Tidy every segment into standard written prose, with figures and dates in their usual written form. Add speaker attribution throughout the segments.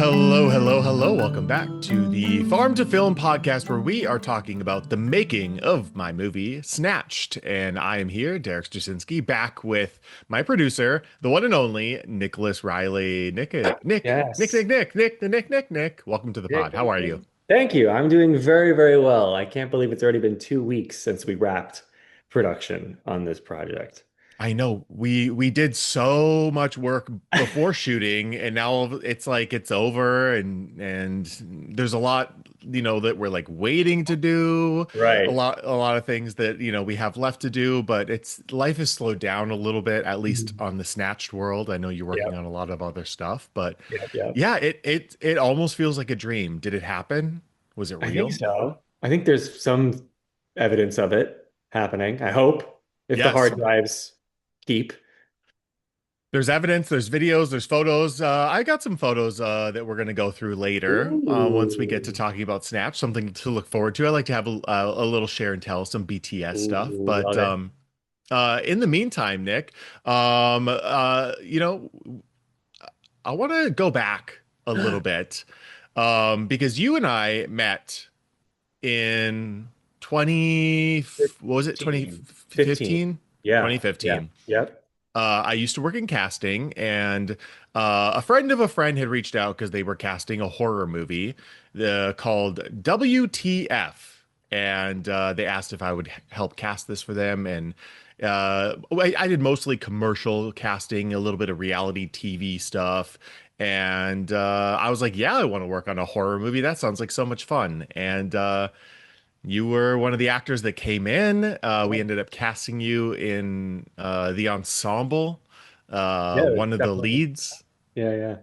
Speaker 1: Hello, hello, hello. Welcome back to the Farm to Film podcast where we are talking about the making of my movie, Snatched. And I am here, Derek Straczynski, back with my producer, the one and only Nicholas Reilly.
Speaker 2: Yes.
Speaker 1: Nick. Welcome to the
Speaker 2: Yeah,
Speaker 1: pod. How are you?
Speaker 2: thank you. I'm doing very, very well. I can't believe it's already been 2 weeks since we wrapped production on this project.
Speaker 1: I know we did so much work before shooting, and now it's like it's over, and there's a lot, that we're like waiting to do,
Speaker 2: Right.
Speaker 1: a lot of things that we have left to do, but it's life has slowed down a little bit, at least
Speaker 2: Mhm.
Speaker 1: on the Snatched world. I know you're working
Speaker 2: Yep.
Speaker 1: on a lot of other stuff, but
Speaker 2: Yep. Yep.
Speaker 1: yeah, it almost feels like a dream. Did it happen? Was it
Speaker 2: I think
Speaker 1: real?
Speaker 2: so. I think there's some evidence of it happening. I hope if the
Speaker 1: Yes.
Speaker 2: hard drives keep.
Speaker 1: There's evidence, there's videos, there's photos. I got some photos that we're going to go through later once we get to
Speaker 2: Ooh.
Speaker 1: talking about Snatch, something to look forward to. I like to have a little share and tell, some BTS stuff.
Speaker 2: Ooh,
Speaker 1: But
Speaker 2: love it.
Speaker 1: in the meantime, Nick, um, uh, you know, I want to go back a little bit because you and I met in 20, what was it,
Speaker 2: 15. 15.
Speaker 1: 2015?
Speaker 2: Yeah. Yeah.
Speaker 1: 2015.
Speaker 2: Yep.
Speaker 1: I used to work in casting, and a friend of a friend had reached out because they were casting a horror movie called WTF. And they asked if I would help cast this for them. And I did mostly commercial casting, a little bit of reality TV stuff. And I was like, yeah, I want to work on a horror movie. That sounds like so much fun. And you were one of the actors that came in. We ended up casting you in the ensemble,
Speaker 2: Yeah,
Speaker 1: one of the
Speaker 2: definitely.
Speaker 1: leads.
Speaker 2: Yeah,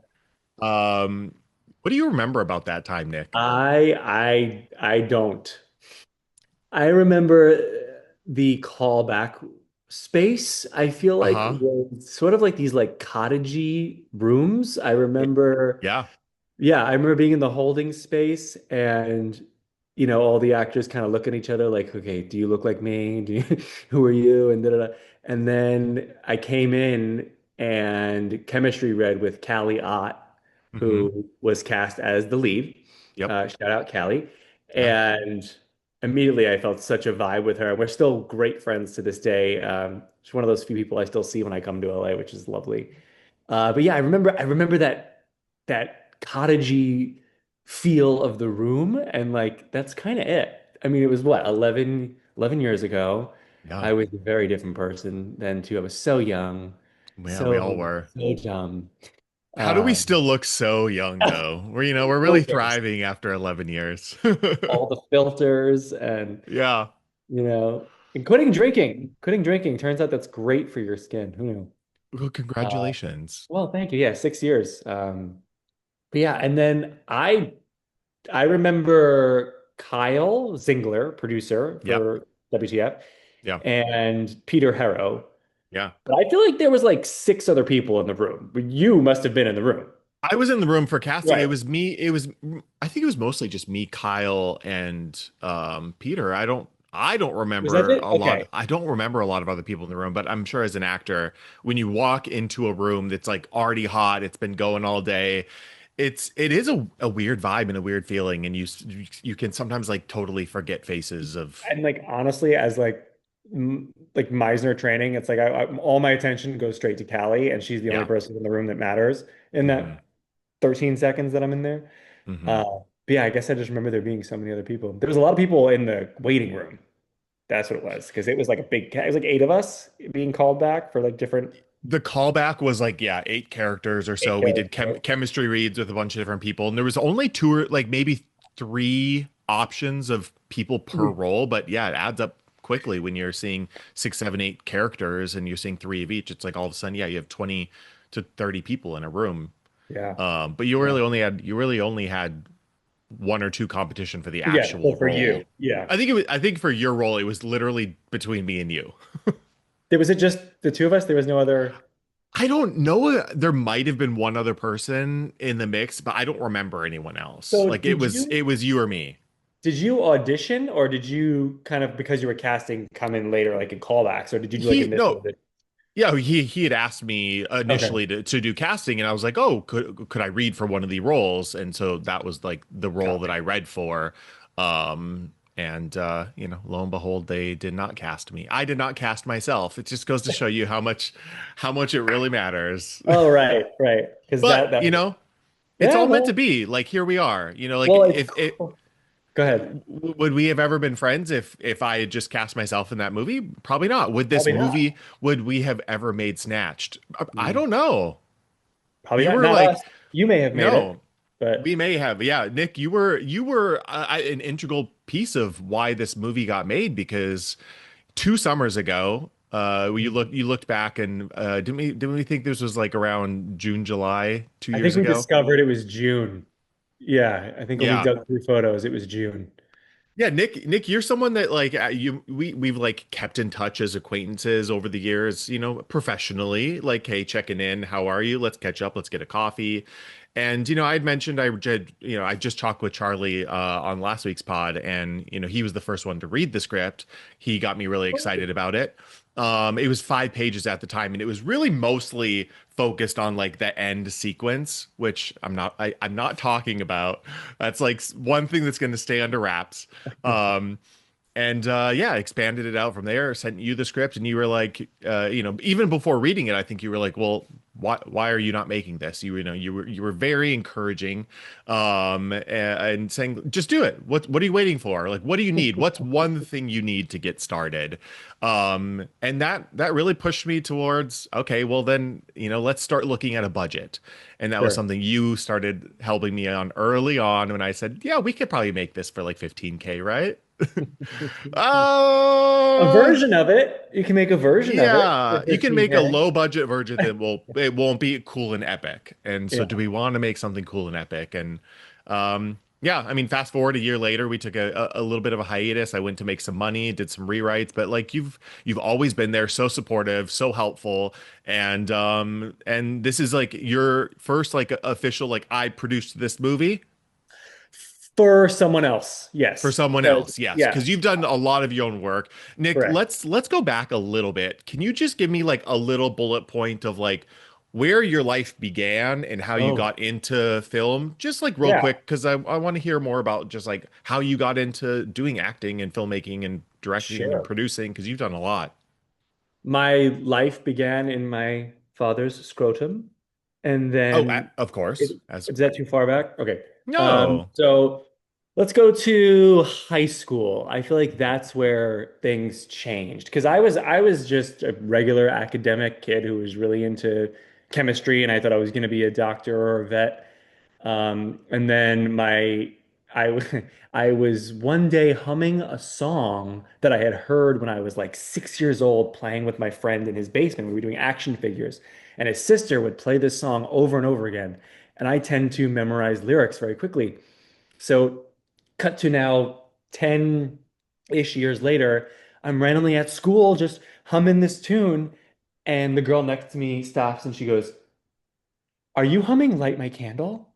Speaker 2: yeah.
Speaker 1: Um, what do you remember about that time, Nick?
Speaker 2: I don't. I remember the callback space, I feel like
Speaker 1: Uh-huh.
Speaker 2: was sort of like these like cottagey rooms. I
Speaker 1: Y-
Speaker 2: remember,
Speaker 1: Yeah.
Speaker 2: yeah, I remember being in the holding space and all the actors kind of look at each other like, okay, do you look like me? Who are you? And da, da, da. And then I came in and chemistry read with Callie Ott,
Speaker 1: Hmm.
Speaker 2: who was cast as the lead.
Speaker 1: Yep.
Speaker 2: Shout out Callie.
Speaker 1: Yeah.
Speaker 2: And immediately I felt such a vibe with her. We're still great friends to this day. She's one of those few people I still see when I come to LA, which is lovely. But yeah, I remember that cottagey feel of the room, and like that's kind of it. I mean, it was what, 11 years ago.
Speaker 1: Yeah.
Speaker 2: I was a very different person then too. I was so young,
Speaker 1: Yeah, we all
Speaker 2: so
Speaker 1: were.
Speaker 2: so dumb.
Speaker 1: How do we still
Speaker 2: Um,
Speaker 1: look so young though? We're really
Speaker 2: Filters,
Speaker 1: thriving after 11 years.
Speaker 2: all the filters, and
Speaker 1: Yeah.
Speaker 2: and quitting drinking. Turns out that's great for your skin. Who knew?
Speaker 1: Well,
Speaker 2: Uh,
Speaker 1: congratulations.
Speaker 2: well, thank you. Yeah, 6 years. But yeah, and then I remember Kyle Zingler, producer
Speaker 1: Yep.
Speaker 2: for WTF,
Speaker 1: Yeah.
Speaker 2: and Peter Harrow.
Speaker 1: Yeah.
Speaker 2: But I feel like there was like six other people in the room. But you must have been in the room.
Speaker 1: I was in the room for casting. It
Speaker 2: Right.
Speaker 1: was me. I think it was mostly just me, Kyle, and Peter. I don't
Speaker 2: Was that
Speaker 1: remember
Speaker 2: it?
Speaker 1: a lot.
Speaker 2: Okay.
Speaker 1: I don't remember a lot of other people in the room, but I'm sure as an actor, when you walk into a room that's like already hot, it's been going all day. It is a weird vibe and a weird feeling, and you can sometimes like totally forget faces of.
Speaker 2: And like honestly, as like Meisner training, it's like all my attention goes straight to Callie, and she's the only
Speaker 1: Yeah.
Speaker 2: person in the room that matters in
Speaker 1: Hmm.
Speaker 2: that 13 seconds that I'm in there.
Speaker 1: Hmm.
Speaker 2: But yeah, I guess I just remember there being so many other people. There was a lot of people in the waiting room. That's what it was, because it was like it was like eight of us being called back for like different
Speaker 1: The callback was like, yeah, 8 characters or
Speaker 2: eight
Speaker 1: so. We did
Speaker 2: characters.
Speaker 1: chemistry reads with a bunch of different people, and there was only two or like maybe three options of people per
Speaker 2: Mhm.
Speaker 1: role. But yeah, it adds up quickly when you're seeing 6, 7, 8 characters and you're seeing three of each. It's like all of a sudden, yeah, you have 20 to 30 people in a room.
Speaker 2: Yeah.
Speaker 1: But you
Speaker 2: Yeah.
Speaker 1: really only had one or two competition for the
Speaker 2: Yeah. So
Speaker 1: actual
Speaker 2: for you,
Speaker 1: role.
Speaker 2: yeah.
Speaker 1: I think for your role, it was literally between me and you.
Speaker 2: Was it just the two of us? There was no other.
Speaker 1: I don't know. There might have been one other person in the mix, but I don't remember anyone else.
Speaker 2: So
Speaker 1: Like it was you or me.
Speaker 2: did you audition, or did you kind of, because you were casting, come in later like in callbacks, or did you do like
Speaker 1: He no,
Speaker 2: initial audition?
Speaker 1: Yeah, he had asked me
Speaker 2: Okay,
Speaker 1: initially to do casting, and I was like, oh, could I read for one of the roles? And so that was like the role that
Speaker 2: gotcha.
Speaker 1: I read for. And you know, lo and behold, they did not cast me. I did not cast myself. It just goes to show you how much it really matters.
Speaker 2: Oh, right, right. Because
Speaker 1: But,
Speaker 2: that
Speaker 1: you know, it's
Speaker 2: yeah,
Speaker 1: all meant to
Speaker 2: well,
Speaker 1: be. Like here we are. You know, like
Speaker 2: well, it's
Speaker 1: if it
Speaker 2: cool. Go ahead.
Speaker 1: would we have ever been friends if I had just cast myself in that movie? Probably not. Would this
Speaker 2: Probably not.
Speaker 1: movie would we have ever made Snatched? I
Speaker 2: Mm,
Speaker 1: don't know.
Speaker 2: probably
Speaker 1: You
Speaker 2: not.
Speaker 1: were
Speaker 2: Not
Speaker 1: like,
Speaker 2: us. You may have made it,
Speaker 1: no, we
Speaker 2: but
Speaker 1: may have. Yeah, Nick, you were an integral piece of why this movie got made because 2 summers ago, you looked back and didn't we think this was like around June, July, two
Speaker 2: I
Speaker 1: years
Speaker 2: think we
Speaker 1: ago?
Speaker 2: discovered it was June. Yeah, I think when we
Speaker 1: Yeah.
Speaker 2: dug through photos, it was June.
Speaker 1: Yeah, Nick, you're someone that like we've like kept in touch as acquaintances over the years, you know, professionally, like, hey, checking in, how are you? Let's catch up, let's get a coffee. And you know, I had mentioned I just talked with Charlie on last week's pod, and you know, he was the first one to read the script. He got me really excited about it. It was 5 pages at the time, and it was really mostly focused on like the end sequence, which I'm not talking about. That's like one thing that's going to stay under wraps. Um, and yeah, expanded it out from there, sent you the script, and you were like, you know, even before reading it, I think you were like, well, why are you not making this? You know, you were very encouraging, and saying, just do it. What are you waiting for? Like, what do you need? What's one thing you need to get started? And that really pushed me towards, okay, well then, you know, let's start looking at a budget. And that was
Speaker 2: Sure.
Speaker 1: something you started helping me on early on when I said, yeah, we could probably make this for like 15K, right?
Speaker 2: A
Speaker 1: Uh,
Speaker 2: version of it. You can make a version of it for
Speaker 1: yeah, you can make a
Speaker 2: 15K.
Speaker 1: low budget version that it won't be cool and epic. And so do
Speaker 2: Yeah.
Speaker 1: we want to make something cool and epic? And yeah, I mean, fast forward a year later, we took a little bit of a hiatus. I went to make some money, did some rewrites, but like you've always been there, so supportive, so helpful. And this is like your first like official like I produced this movie.
Speaker 2: For someone else.
Speaker 1: For
Speaker 2: Yes.
Speaker 1: someone
Speaker 2: Because,
Speaker 1: else, yes,
Speaker 2: yeah,
Speaker 1: because you've done a lot of your own work. Nick,
Speaker 2: correct.
Speaker 1: let's go back a little bit. Can you just give me like a little bullet point of like where your life began and how you
Speaker 2: Oh,
Speaker 1: got into film? Just like real
Speaker 2: yeah,
Speaker 1: quick, because I want to hear more about just like how you got into doing acting and filmmaking and directing and
Speaker 2: sure.
Speaker 1: producing, because you've done a lot.
Speaker 2: My life began in my father's scrotum, and
Speaker 1: Oh,
Speaker 2: then
Speaker 1: of
Speaker 2: is,
Speaker 1: course. As
Speaker 2: is that too far back? Okay.
Speaker 1: no.
Speaker 2: So let's go to high school. I feel like that's where things changed because I was just a regular academic kid who was really into chemistry, and I thought I was going to be a doctor or a vet. And then I was one day humming a song that I had heard when I was like 6 years old, playing with my friend in his basement. We were doing action figures, and his sister would play this song over and over again. And I tend to memorize lyrics very quickly. So, cut to now 10-ish years later, I'm randomly at school just humming this tune, and the girl next to me stops and she goes, "Are you humming Light My Candle?"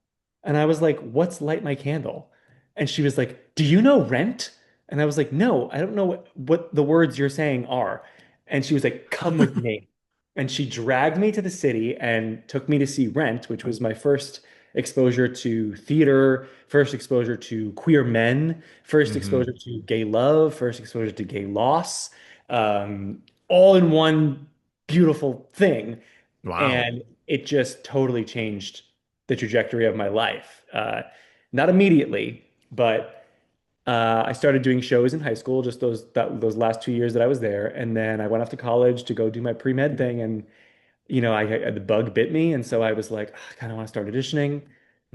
Speaker 2: And I was like, "What's Light My Candle?" And she was like, "Do you know Rent?" And I was like, "No, I don't know what the words you're saying are." And she was like, "Come with me." And she dragged me to the city and took me to see Rent, which was my first exposure to theater, first exposure to queer men, first
Speaker 1: Hmm.
Speaker 2: exposure to gay love, first exposure to gay loss, all in one beautiful thing.
Speaker 1: Wow.
Speaker 2: And it just totally changed the trajectory of my life. Not immediately, but I started doing shows in high school, just those last 2 years that I was there, and then I went off to college to go do my pre-med thing, and the bug bit me, and so I was like, "Ah, I kind of want to start auditioning."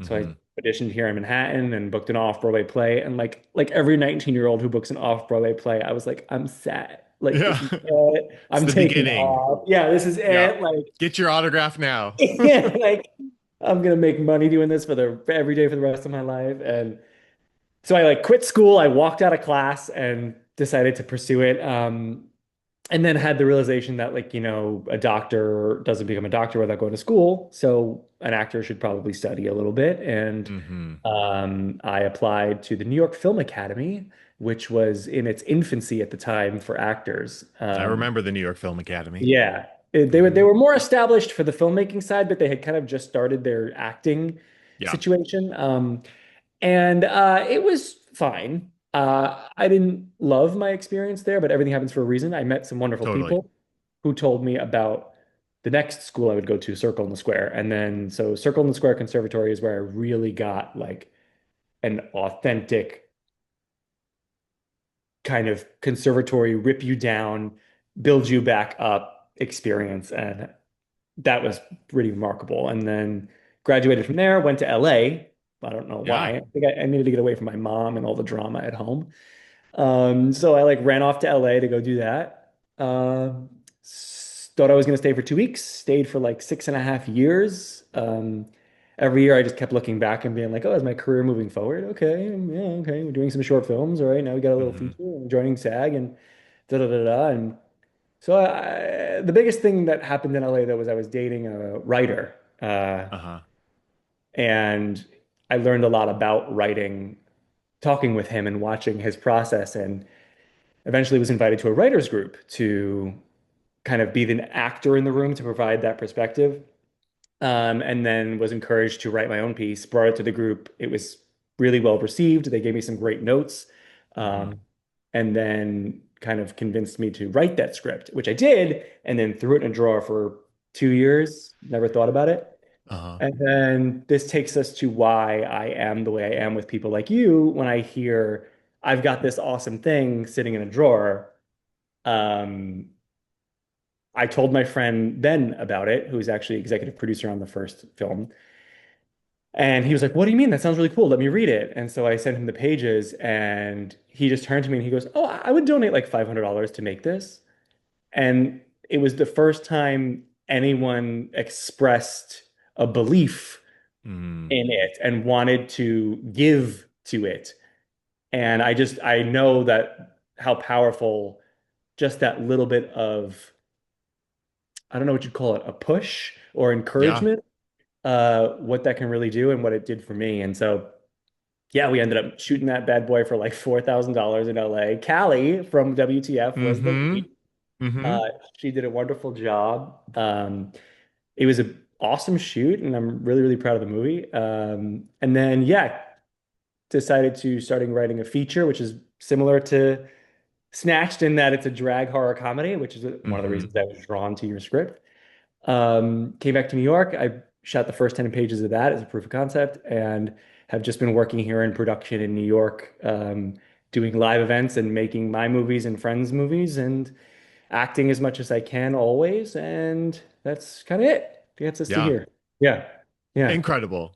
Speaker 2: So I
Speaker 1: Hmm.
Speaker 2: auditioned here in Manhattan and booked an off-Broadway play, and like every 19-year-old who books an off-Broadway play, I was like, I'm sad. Like
Speaker 1: Yeah.
Speaker 2: this is it.
Speaker 1: It's
Speaker 2: I'm
Speaker 1: the
Speaker 2: taking
Speaker 1: beginning.
Speaker 2: off. Yeah, this is
Speaker 1: Yeah.
Speaker 2: it. Like
Speaker 1: Get your autograph now.
Speaker 2: yeah, like I'm gonna make money doing this for every day for the rest of my life. And so I like quit school. I walked out of class and decided to pursue it. And then had the realization that like, a doctor doesn't become a doctor without going to school. So an actor should probably study a little bit. And
Speaker 1: Hmm.
Speaker 2: I applied to the New York Film Academy, which was in its infancy at the time for actors.
Speaker 1: I remember the New York Film Academy.
Speaker 2: Yeah. They
Speaker 1: Hmm.
Speaker 2: were more established for the filmmaking side, but they had kind of just started their acting
Speaker 1: Yeah,
Speaker 2: situation. And it was fine. I didn't love my experience there, but everything happens for a reason. I met some wonderful
Speaker 1: totally.
Speaker 2: people who told me about the next school I would go to, Circle in the Square. And then, so Circle in the Square Conservatory is where I really got like an authentic kind of conservatory, rip you down, build you back up experience. And that was pretty remarkable. And then graduated from there, went to LA. I don't know why.
Speaker 1: Yeah.
Speaker 2: I think I needed to get away from my mom and all the drama at home. So I like ran off to LA to go do that. Thought I was going to stay for 2 weeks, stayed for like 6.5 years. Every year I just kept looking back and being like, oh, is my career moving forward? Okay, yeah, okay. We're doing some short films. All right, now we got a little
Speaker 1: Hmm.
Speaker 2: feature. I'm joining SAG and da da da da. And so the biggest thing that happened in LA though was I was dating a writer,
Speaker 1: Uh-huh.
Speaker 2: and I learned a lot about writing, talking with him and watching his process, and eventually was invited to a writers group to kind of be the actor in the room to provide that perspective. And then was encouraged to write my own piece, brought it to the group. It was really well received. They gave me some great notes,
Speaker 1: Hmm.
Speaker 2: um, and then kind of convinced me to write that script, which I did, and then threw it in a drawer for 2 years, never thought about it.
Speaker 1: Uh-huh.
Speaker 2: And then this takes us to why I am the way I am with people like you when I hear I've got this awesome thing sitting in a drawer. Um, I told my friend Ben about it, who's actually executive producer on the first film. And he was like, "What do you mean? That sounds really cool. Let me read it." And so I sent him the pages, and he just turned to me and he goes, "Oh, I would donate like $500 to make this." And it was the first time anyone expressed a belief
Speaker 1: Hmm.
Speaker 2: in it and wanted to give to it. And I know that how powerful just that little bit of, I don't know what you'd call it, a push or
Speaker 1: Yeah.
Speaker 2: encouragement, what that can really do and what it did for me. And so, yeah, we ended up shooting that bad boy for like $4,000 in LA. Callie from WTF was the
Speaker 1: Hmm.
Speaker 2: lead.
Speaker 1: Hmm.
Speaker 2: Uh, she did a wonderful job. It was an awesome shoot, and I'm really, really proud of the movie. And then, yeah, decided to starting writing a feature, which is similar to Snatched in that it's a drag horror comedy, which is one of the
Speaker 1: Hmm.
Speaker 2: reasons I was drawn to your script. Came back to New York. I shot the first 10 pages of that as a proof of concept and have just been working here in production in New York, doing live events and making my movies and friends' movies and acting as much as I can always. And that's kind of it. Gets us to
Speaker 1: Yeah.
Speaker 2: here. Yeah. Yeah.
Speaker 1: Incredible.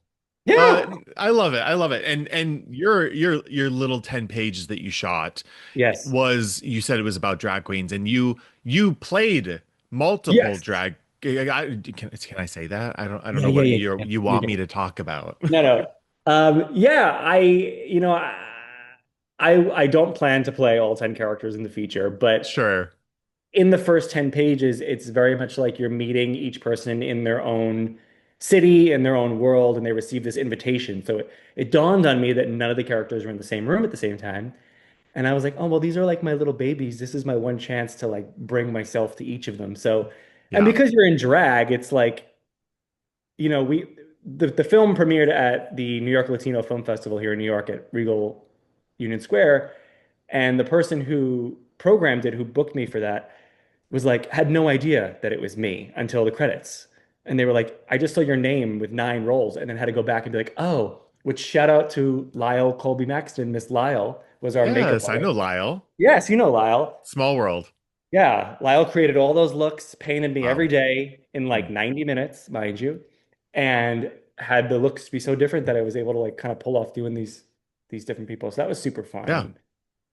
Speaker 1: Uh,
Speaker 2: Yeah.
Speaker 1: I love it. I love it. And your little 10 pages that you shot
Speaker 2: Yes.
Speaker 1: was, you said it was about drag queens, and you played multiple
Speaker 2: Yes.
Speaker 1: drag. Can I say that? I don't
Speaker 2: Yeah.
Speaker 1: know
Speaker 2: Yeah.
Speaker 1: what
Speaker 2: Yeah. Yeah.
Speaker 1: you
Speaker 2: You
Speaker 1: want me
Speaker 2: can.
Speaker 1: to talk about.
Speaker 2: No, no. Yeah, I don't plan to play all 10 characters in the feature, but
Speaker 1: Sure.
Speaker 2: in the first 10 pages, it's very much like you're meeting each person in their own city, in their own world, and they receive this invitation. So it dawned on me that none of the characters were in the same room at the same time. And I was like, oh, well, these are like my little babies. This is my one chance to like bring myself to each of them. So, and
Speaker 1: Yeah.
Speaker 2: because you're in drag, it's like, the film premiered at the New York Latino Film Festival here in New York at Regal Union Square, and the person who programmed it, who booked me for that, was like had no idea that it was me until the credits, and they were like, "I just saw your name with 9 roles," and then had to go back and be like, "Oh." Which shout out to Lyle Colby Maxton. Miss Lyle was our makeup
Speaker 1: Yes, I know
Speaker 2: artist.
Speaker 1: Lyle.
Speaker 2: Yes, you know Lyle.
Speaker 1: Small world.
Speaker 2: Yeah, Lyle created all those looks, painted me every
Speaker 1: Wow.
Speaker 2: day in like
Speaker 1: Mm.
Speaker 2: 90 minutes, mind you, and had the looks be so different that I was able to like kind of pull off doing these different people. So that was super fun.
Speaker 1: Yeah,
Speaker 2: And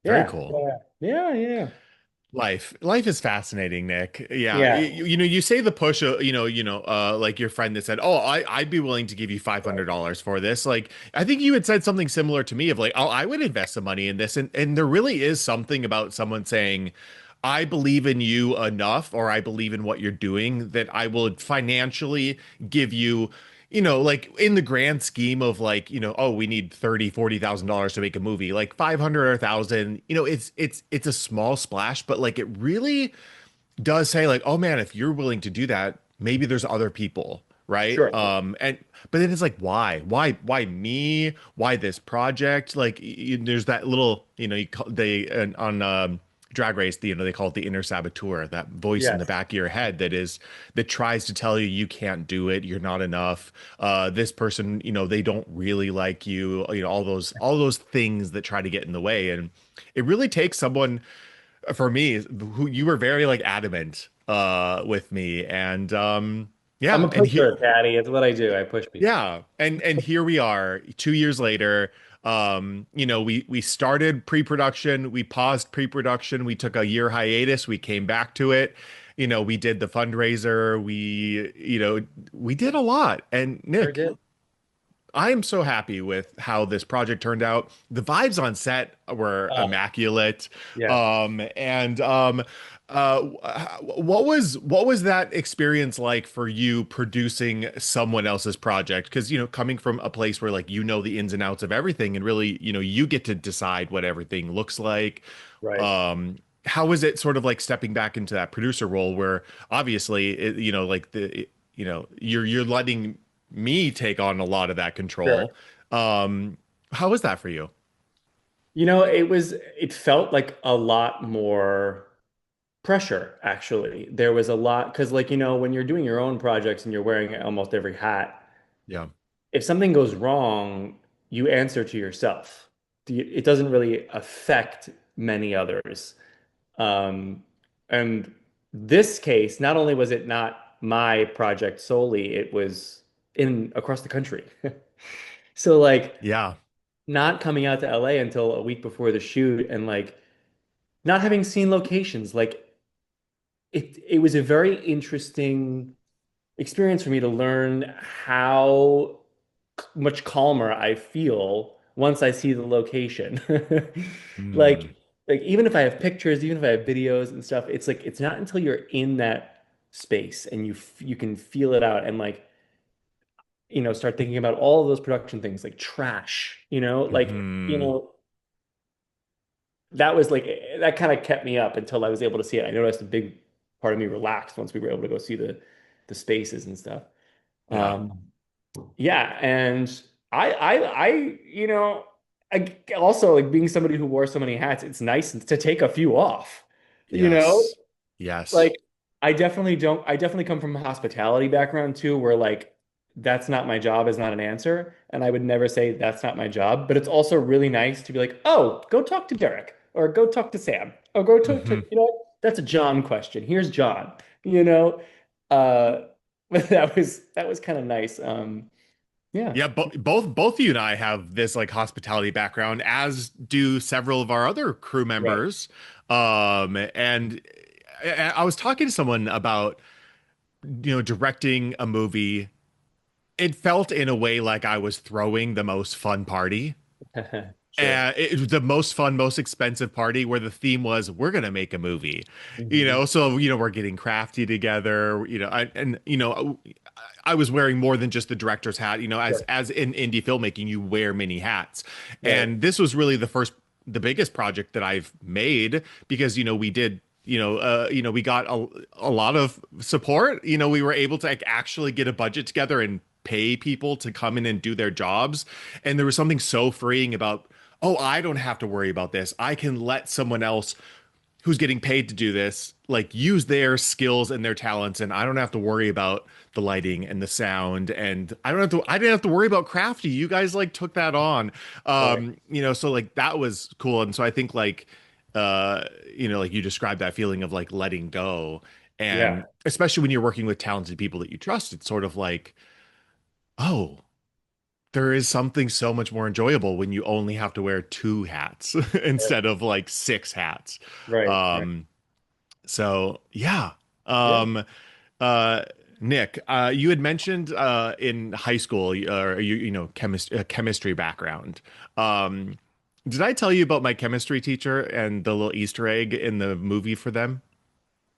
Speaker 1: very
Speaker 2: yeah,
Speaker 1: cool.
Speaker 2: yeah, yeah, yeah,
Speaker 1: Life is fascinating, Nick. Yeah,
Speaker 2: yeah.
Speaker 1: you say the push, like your friend that said, "Oh, I'd be willing to give you $500 for this." Like, I think you had said something similar to me of like, "Oh, I would invest some money in this," and there really is something about someone saying, "I believe in you enough, or I believe in what you're doing that I will financially give you." Like in the grand scheme of like, oh, we need 30, $40,000 to make a movie, like 500 or 1,000, it's a small splash, but like it really does say like, oh man, if you're willing to do that, maybe there's other people, right?
Speaker 2: Sure.
Speaker 1: And but then it's like, why me? Why this project? Like, there's that little, you call, they on Drag Race, they call it the inner saboteur, that voice in the
Speaker 2: Yes.
Speaker 1: back of your head that tries to tell you you can't do it, you're not enough. This person, they don't really like you. All those things that try to get in the way, and it really takes someone for me who you were very like adamant with me and
Speaker 2: I'm
Speaker 1: yeah
Speaker 2: a
Speaker 1: and here
Speaker 2: pusher, Patty. It's what I do. I push people.
Speaker 1: yeah and here we are 2 years later. We started pre-production, we paused pre-production, we took a year hiatus, we came back to it. We did the fundraiser, we did a lot. And
Speaker 2: Sure
Speaker 1: Nick,
Speaker 2: did.
Speaker 1: I am so happy with how this project turned out. The vibes on set were
Speaker 2: Oh,
Speaker 1: immaculate.
Speaker 2: yes.
Speaker 1: And what was that experience like for you producing someone else's project? Because, coming from a place where like the ins and outs of everything and really, you get to decide what everything looks like.
Speaker 2: Right.
Speaker 1: How is it sort of like stepping back into that producer role where obviously like you're letting me take on a lot of that
Speaker 2: Sure.
Speaker 1: control. How was that for you?
Speaker 2: It felt like a lot more pressure, actually. There was a lot, because, like, when you're doing your own projects and you're wearing almost every hat,
Speaker 1: Yeah.
Speaker 2: if something goes wrong, you answer to yourself. It doesn't really affect many others. Um, and this case, not only was it not my project solely, it was in across the country. So, like,
Speaker 1: Yeah.
Speaker 2: not coming out to LA until a week before the shoot and like not having seen locations, like it was a very interesting experience for me to learn how much calmer I feel once I see the location.
Speaker 1: Hmm.
Speaker 2: Like even if I have pictures, even if I have videos and stuff, it's like it's not until you're in that space and you can feel it out and like start thinking about all of those production things like trash,
Speaker 1: Hmm.
Speaker 2: that was like that kind of kept me up until I was able to see it. I noticed a big part of me relaxed once we were able to go see the spaces and stuff.
Speaker 1: Yeah.
Speaker 2: Um, yeah, and I also like being somebody who wore so many hats, it's nice to take a few off. You know,
Speaker 1: Yes. Yes.
Speaker 2: like I definitely come from a hospitality background too, where like that's not my job is not an answer. And I would never say that's not my job. But it's also really nice to be like, oh, go talk to Derek or go talk to Sam or go talk to,
Speaker 1: Hmm.
Speaker 2: that's a John question. Here's John, you know? Uh but that was kind of nice. Yeah,
Speaker 1: Yeah, both you and I have this like hospitality background, as do several of our other crew
Speaker 2: right.
Speaker 1: members. And I was talking to someone about, directing a movie. It felt in a way like I was throwing the most fun party.
Speaker 2: Sure.
Speaker 1: It was the most fun, most expensive party where the theme was we're gonna make a movie,
Speaker 2: Hmm.
Speaker 1: So we're getting crafty together, I was wearing more than just the director's hat, as
Speaker 2: Sure.
Speaker 1: as in indie filmmaking, you wear many hats,
Speaker 2: Right.
Speaker 1: and this was really the biggest project that I've made because we did. We got a lot of support. We were able to like, actually get a budget together and pay people to come in and do their jobs. And there was something so freeing about, oh, I don't have to worry about this. I can let someone else who's getting paid to do this like use their skills and their talents, and I don't have to worry about the lighting and the sound, and I didn't have to worry about crafty. You guys like took that on.
Speaker 2: Right.
Speaker 1: So like that was cool. And so I think like like you described that feeling of like letting go. And
Speaker 2: Yeah.
Speaker 1: especially when you're working with talented people that you trust, it's sort of like, oh, there is something so much more enjoyable when you only have to wear two hats
Speaker 2: Right.
Speaker 1: instead of like six hats.
Speaker 2: Right. Right.
Speaker 1: Um, so yeah.
Speaker 2: Yeah.
Speaker 1: Um, uh, Nick, you had mentioned in high school, chemistry background. Um, did I tell you about my chemistry teacher and the little Easter egg in the movie for them?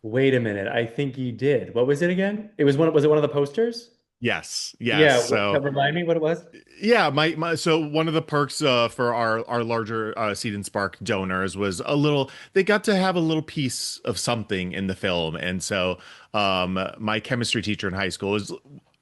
Speaker 2: Wait a minute. I think you did. What was it again? Was it one of the posters?
Speaker 1: Yes, yes.
Speaker 2: Yeah,
Speaker 1: So
Speaker 2: remind me what it was.
Speaker 1: yeah, my so one of the perks for our larger Seed and Spark donors was a little they got to have a little piece of something in the film. And so my chemistry teacher in high school was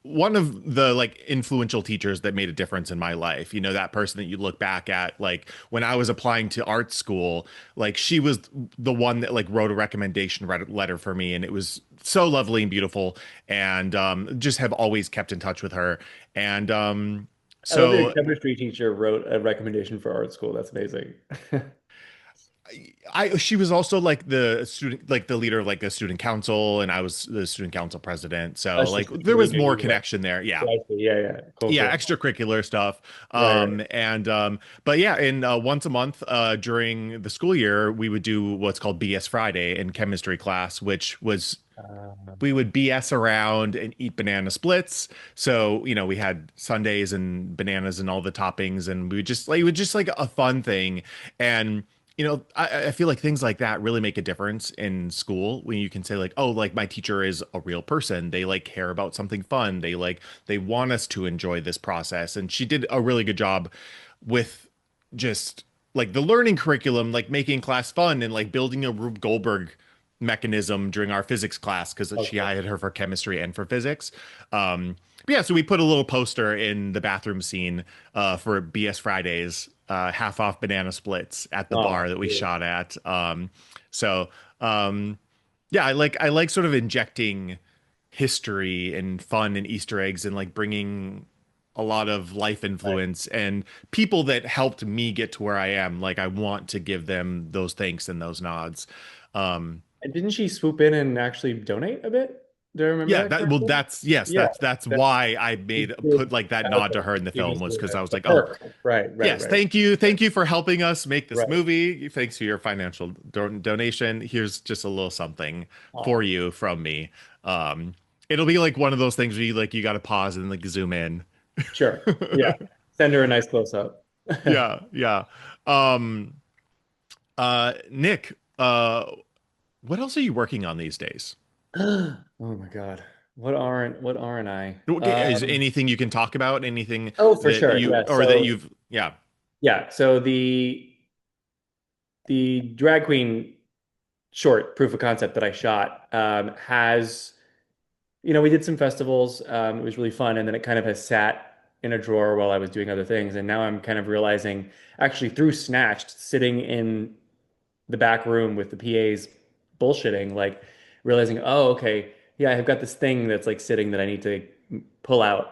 Speaker 1: one of the like influential teachers that made a difference in my life. You know, that person that you look back at like when I was applying to art school, like she was the one that like wrote a recommendation letter for me, and it was so lovely and beautiful. And just have always kept in touch with her. And
Speaker 2: I love your
Speaker 1: so
Speaker 2: chemistry teacher wrote a recommendation for art school. That's amazing.
Speaker 1: she was also like the student like the leader of like a student council, and I was the student council president. So
Speaker 2: That's
Speaker 1: like
Speaker 2: just
Speaker 1: there was
Speaker 2: leaving
Speaker 1: more
Speaker 2: you there.
Speaker 1: connection there. Yeah.
Speaker 2: Yeah, I see. Yeah, yeah. Cool,
Speaker 1: Yeah,
Speaker 2: cool.
Speaker 1: extracurricular stuff.
Speaker 2: Right, right.
Speaker 1: And but yeah, in once a month during the school year, we would do what's called BS Friday in chemistry class, which was we would BS around and eat banana splits. So, you know, we had sundaes and bananas and all the toppings, and we would just like it was just like a fun thing. And you know, I feel like things like that really make a difference in school when you can say like, oh, like my teacher is a real person. They like care about something fun. They want us to enjoy this process. And she did a really good job with just like the learning curriculum, like making class fun and like building a Rube Goldberg mechanism during our physics class because she
Speaker 2: Okay.
Speaker 1: hired her for chemistry and for physics. But yeah, so we put a little poster in the bathroom scene for BS Fridays, half off banana splits at the bar
Speaker 2: Oh,
Speaker 1: that we
Speaker 2: cool.
Speaker 1: shot at. So yeah, I like sort of injecting history and fun and Easter eggs and like bringing a lot of life
Speaker 2: Right.
Speaker 1: influence and people that helped me get to where I am. Like I want to give them those thanks and those nods. Um,
Speaker 2: And didn't she swoop in and actually donate a bit? Do I remember
Speaker 1: yeah,
Speaker 2: that
Speaker 1: that well,
Speaker 2: correctly?
Speaker 1: that's yes,
Speaker 2: Yeah.
Speaker 1: that's
Speaker 2: That
Speaker 1: why I
Speaker 2: she
Speaker 1: made
Speaker 2: did.
Speaker 1: put like that nod to
Speaker 2: Okay.
Speaker 1: her in the
Speaker 2: She
Speaker 1: film
Speaker 2: was
Speaker 1: was because I was
Speaker 2: the
Speaker 1: like, oh,
Speaker 2: perk. Right, right,
Speaker 1: yes,
Speaker 2: right,
Speaker 1: thank you for helping us make this
Speaker 2: right.
Speaker 1: movie. Thanks for your financial donation. Here's just a little something for
Speaker 2: Oh,
Speaker 1: you from me. Um, it'll be like one of those things where you got to pause and like zoom in.
Speaker 2: sure. Yeah. Send her a nice close up.
Speaker 1: Yeah, yeah. Um, Nick, what else are you working on these days?
Speaker 2: Oh my God. What aren't I?
Speaker 1: Okay, is anything you can talk about? Anything
Speaker 2: Oh, for
Speaker 1: that
Speaker 2: sure.
Speaker 1: you
Speaker 2: Yeah.
Speaker 1: or that
Speaker 2: So
Speaker 1: you've, yeah.
Speaker 2: yeah. So the drag queen short proof of concept that I shot has, we did some festivals. It was really fun, and then it kind of has sat in a drawer while I was doing other things. And now I'm kind of realizing, actually, through Snatched, sitting in the back room with the PAs bullshitting, like realizing, oh, okay, yeah, I've got this thing that's like sitting that I need to pull out.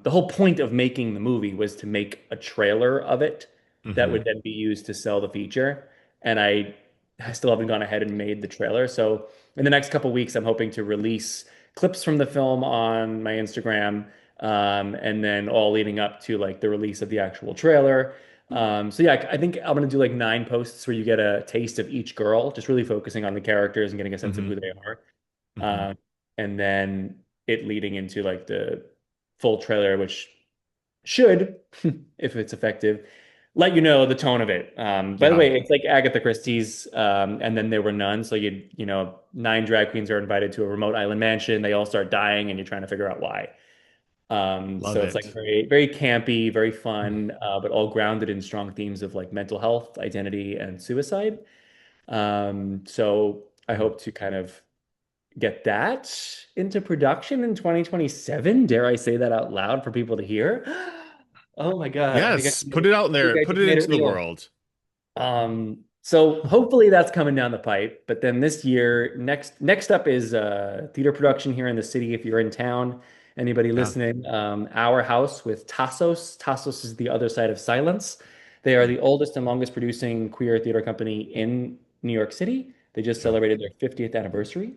Speaker 2: The whole point of making the movie was to make a trailer of it that would
Speaker 1: Hmm.
Speaker 2: then be used to sell the feature. And I still haven't gone ahead and made the trailer. So in the next couple weeks, I'm hoping to release clips from the film on my Instagram, and then all leading up to like the release of the actual trailer. So yeah, I think I'm gonna do like 9 posts where you get a taste of each girl, just really focusing on the characters and getting a sense of who
Speaker 1: Hmm.
Speaker 2: they are.
Speaker 1: Hmm.
Speaker 2: And then it leading into like the full trailer, which should, if it's effective, let you know the tone of it. By the
Speaker 1: Yeah,
Speaker 2: way, it's like Agatha Christie's, and then there were none. So you know, 9 drag queens are invited to a remote island mansion. They all start dying, and you're trying to figure out why.
Speaker 1: love
Speaker 2: So it's like
Speaker 1: it.
Speaker 2: very, very campy, very fun, but all grounded in strong themes of like mental health, identity, and suicide. So I hope to kind of get that into production in 2027. Dare I say that out loud for people to hear? Oh my God.
Speaker 1: Yes, put it out
Speaker 2: I think
Speaker 1: there,
Speaker 2: I
Speaker 1: put
Speaker 2: just
Speaker 1: it
Speaker 2: made
Speaker 1: into
Speaker 2: it
Speaker 1: the
Speaker 2: real.
Speaker 1: world.
Speaker 2: So hopefully that's coming down the pipe. But then this year, next up is theater production here in the city. If you're in town, anybody
Speaker 1: Yeah.
Speaker 2: listening, Our House with Tassos. Tassos is the other side of silence. They are the oldest and longest producing queer theater company in New York City. They just
Speaker 1: Yeah.
Speaker 2: celebrated their 50th anniversary.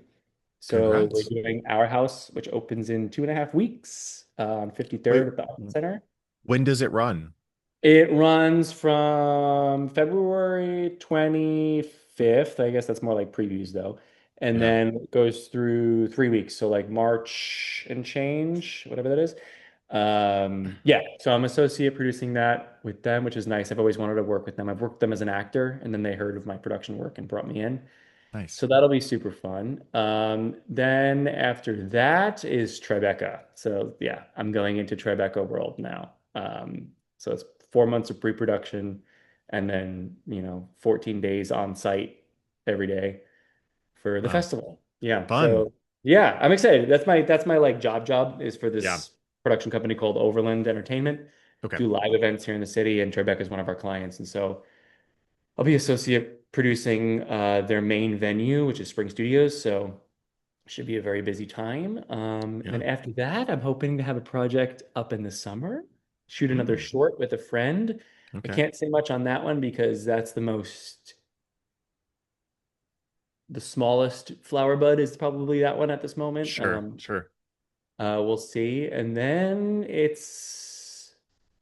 Speaker 2: So we're
Speaker 1: Congrats.
Speaker 2: doing Our House, which opens in 2.5 weeks on
Speaker 1: Wait,
Speaker 2: 53rd at the Art Center.
Speaker 1: when does it run?
Speaker 2: It runs from February 25th. I guess that's more like previews though. And
Speaker 1: Yeah.
Speaker 2: then it goes through 3 weeks. So like March and change, whatever that is. Yeah, so I'm associate producing that with them, which is nice. I've always wanted to work with them. I've worked with them as an actor, and then they heard of my production work and brought me in.
Speaker 1: Nice.
Speaker 2: So that'll be super fun. Then after that is Tribeca. So yeah, I'm going into Tribeca world now. So it's 4 months of pre-production and then, 14 days on site every day for the
Speaker 1: Wow.
Speaker 2: festival. Yeah.
Speaker 1: Fun.
Speaker 2: So yeah, I'm excited. That's my like job is for
Speaker 1: Yeah.
Speaker 2: this production company called Overland Entertainment.
Speaker 1: Okay.
Speaker 2: Do live events here in the city, and Tribeca is one of our clients. And so I'll be associate producing their main venue, which is Spring Studios. So should be a very busy time. And
Speaker 1: Yeah.
Speaker 2: then after that, I'm hoping to have a project up in the summer, shoot another
Speaker 1: Mm.
Speaker 2: short with a friend. I
Speaker 1: Okay.
Speaker 2: can't say much on that one because that's the smallest flower bud is probably that one at this moment.
Speaker 1: Sure. Sure.
Speaker 2: We'll see. And then it's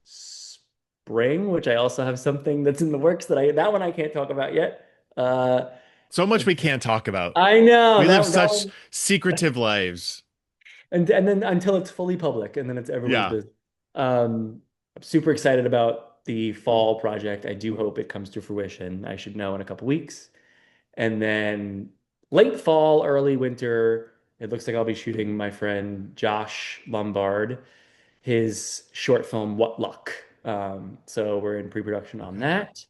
Speaker 2: spring, which I also have something that's in the works that one I can't talk about yet. Uh,
Speaker 1: So much we can't talk about.
Speaker 2: I know
Speaker 1: We live
Speaker 2: that
Speaker 1: such
Speaker 2: one,
Speaker 1: secretive lives.
Speaker 2: and then until it's fully public, and then it's everyone's
Speaker 1: Yeah.
Speaker 2: business. I'm super excited about the fall project. I do hope it comes to fruition. I should know in a couple weeks. And then late fall, early winter, it looks like I'll be shooting my friend Josh Lombard, his short film What Luck. So we're in pre-production on
Speaker 1: Okay.
Speaker 2: that,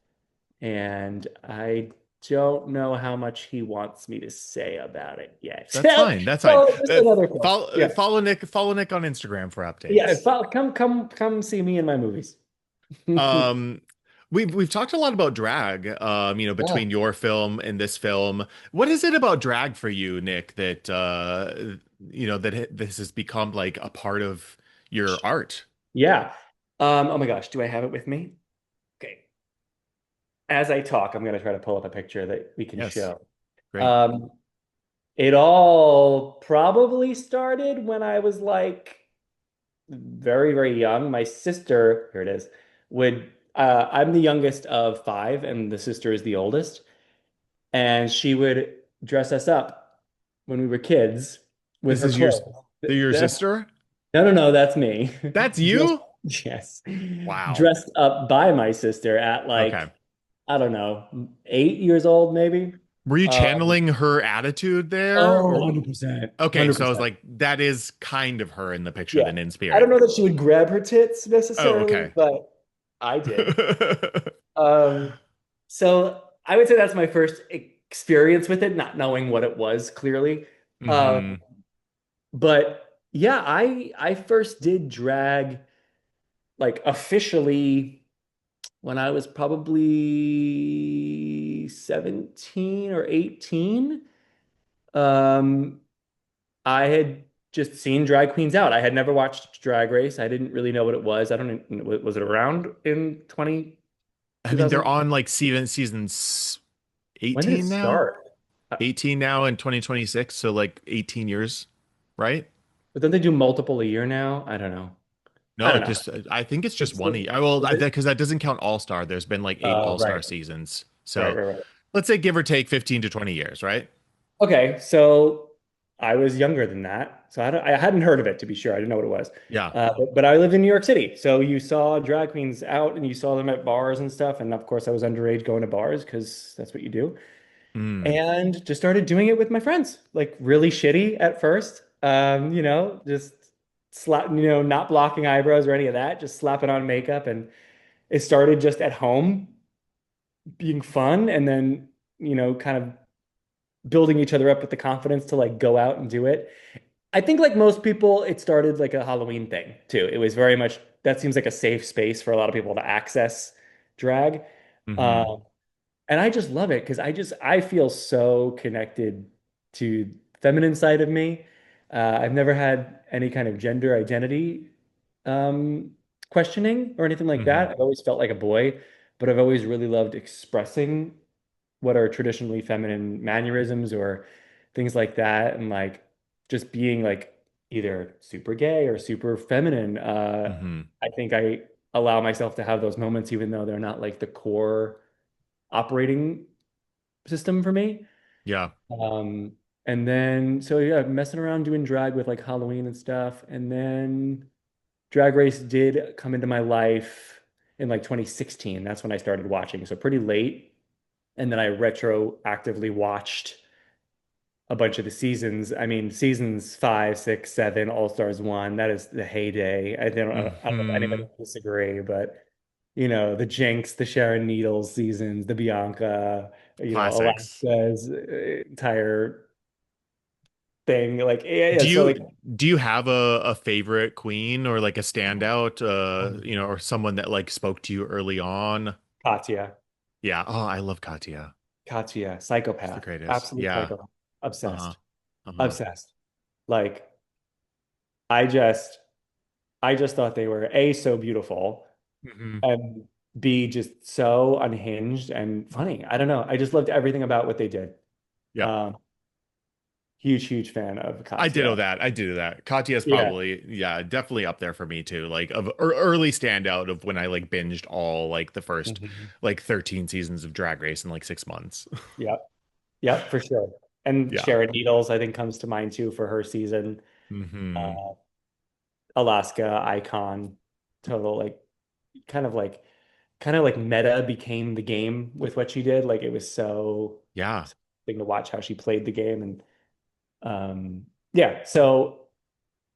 Speaker 2: and I don't know how much he wants me to say about it yet.
Speaker 1: That's
Speaker 2: So,
Speaker 1: fine. That's fine.
Speaker 2: so just another call. Yeah,
Speaker 1: Follow Nick on Instagram for
Speaker 2: yeah.
Speaker 1: updates.
Speaker 2: Come see me in my movies.
Speaker 1: Um, we've talked a lot about drag,
Speaker 2: Yeah.
Speaker 1: between your film and this film. What is it about drag for you, Nick, that this has become like a part of your art?
Speaker 2: Yeah. Oh my gosh, do I have it with me? Okay. As I talk, I'm going to try to pull up a picture that we can
Speaker 1: Yes.
Speaker 2: show.
Speaker 1: Great.
Speaker 2: Um, it all probably started when I was like very, very young. My sister, here it is, I'm the youngest of five, and the sister is the oldest. And she would dress us up when we were kids with
Speaker 1: This
Speaker 2: her
Speaker 1: is your
Speaker 2: clothes.
Speaker 1: your
Speaker 2: That's
Speaker 1: sister?
Speaker 2: No, no, no, that's me.
Speaker 1: That's
Speaker 2: Dressed,
Speaker 1: you?
Speaker 2: yes,
Speaker 1: Wow.
Speaker 2: dressed up by my sister at
Speaker 1: Okay.
Speaker 2: like, I don't know, 8 years old, maybe.
Speaker 1: Were you
Speaker 2: Um,
Speaker 1: channeling her attitude there?
Speaker 2: oh,
Speaker 1: Or
Speaker 2: 100%.
Speaker 1: okay, so I was
Speaker 2: 100%.
Speaker 1: like, that is kind of her in the picture,
Speaker 2: Yeah.
Speaker 1: then in
Speaker 2: I don't
Speaker 1: spirit.
Speaker 2: know that she would grab her tits
Speaker 1: Oh,
Speaker 2: necessarily,
Speaker 1: okay.
Speaker 2: but I did. Um, so I would say that's my first experience with it, not knowing what it was clearly.
Speaker 1: Hmm.
Speaker 2: Um, but yeah, I first did drag like officially when I was probably 17 or 18. Um, I had just seen drag queens out. I had never watched Drag Race. I didn't really know what it was. I don't know, was it around in
Speaker 1: I
Speaker 2: two
Speaker 1: mean, they're
Speaker 2: thousand?
Speaker 1: on like seasons
Speaker 2: When did it
Speaker 1: 18 now,
Speaker 2: start?
Speaker 1: 18 now in 2026, so like 18 years, right?
Speaker 2: But don't they do multiple a year now? I don't know. I
Speaker 1: No,
Speaker 2: don't know.
Speaker 1: just I think it's just
Speaker 2: It's
Speaker 1: one.
Speaker 2: it,
Speaker 1: I will
Speaker 2: is it?
Speaker 1: because that doesn't count All Star. There's been like eight All Star
Speaker 2: Right,
Speaker 1: seasons,
Speaker 2: right,
Speaker 1: so
Speaker 2: right, right.
Speaker 1: let's say give or take 15 to 20 years, right?
Speaker 2: Okay, so I was younger than that, so I hadn't heard of it to be sure. I didn't know what it was.
Speaker 1: Yeah.
Speaker 2: But I lived in New York City, so you saw drag queens out and you saw them at bars and stuff. And of course, I was underage going to bars because that's what you do.
Speaker 1: Mm,
Speaker 2: And just started doing it with my friends, like really shitty at first. Just not blocking eyebrows or any of that, just slapping on makeup. And it started just at home being fun, and then kind of building each other up with the confidence to like go out and do it. I think like most people, it started like a Halloween thing too. It was very much that seems like a safe space for a lot of people to access drag.
Speaker 1: hmm.
Speaker 2: Um, and I just love it because I feel so connected to feminine side of me. I've never had any kind of gender identity um, questioning or anything like
Speaker 1: Hmm.
Speaker 2: that. I've always felt like a boy, but I've always really loved expressing what are traditionally feminine mannerisms or things like that, and like just being like either super gay or super feminine.
Speaker 1: Hmm.
Speaker 2: I think I allow myself to have those moments, even though they're not like the core operating system for me.
Speaker 1: Yeah.
Speaker 2: Um, and then so yeah, messing around doing drag with like Halloween and stuff, and then Drag Race did come into my life in like 2016. That's when I started watching, so pretty late. And then I retroactively watched. a bunch of the seasons. I mean, seasons 5, 6, 7, All Stars 1, that is the heyday. I don't know if anybody
Speaker 1: Hmm.
Speaker 2: would disagree, but the Jinx, the Sharon Needles seasons, the Bianca,
Speaker 1: Classics.
Speaker 2: Alaska's entire thing. Like, yeah, yeah.
Speaker 1: Do
Speaker 2: So
Speaker 1: you
Speaker 2: like,
Speaker 1: do you have a favorite queen or like a standout,
Speaker 2: um,
Speaker 1: or someone that like spoke to you early on?
Speaker 2: Katya,
Speaker 1: Yeah. Oh, I love Katya.
Speaker 2: Katya,
Speaker 1: She's the
Speaker 2: psychopath,
Speaker 1: greatest.
Speaker 2: absolute
Speaker 1: Yeah.
Speaker 2: psychopath,
Speaker 1: Uh-huh.
Speaker 2: obsessed,
Speaker 1: Uh-huh.
Speaker 2: obsessed. Like, I just, I just thought they were A, so beautiful,
Speaker 1: Hmm.
Speaker 2: and B, just so unhinged and funny. I don't know. I just loved everything about what they did.
Speaker 1: Yeah.
Speaker 2: Um, Huge, huge fan of
Speaker 1: I ditto
Speaker 2: Katya.
Speaker 1: that. I do that. Katya's
Speaker 2: Yeah.
Speaker 1: probably, yeah, definitely up there for me too. Like of early standout of when I like binged all like the first
Speaker 2: Mhm.
Speaker 1: like 13 seasons of Drag Race in like 6 months.
Speaker 2: Yep. Yep, for sure. And
Speaker 1: Yeah.
Speaker 2: Sharon Needles, I think, comes to mind too for her season.
Speaker 1: Hmm.
Speaker 2: Uh, Alaska icon, total kind of like kind of like meta became the game with what she did. Like it was so
Speaker 1: Yeah.
Speaker 2: thing to watch how she played the game. And yeah, so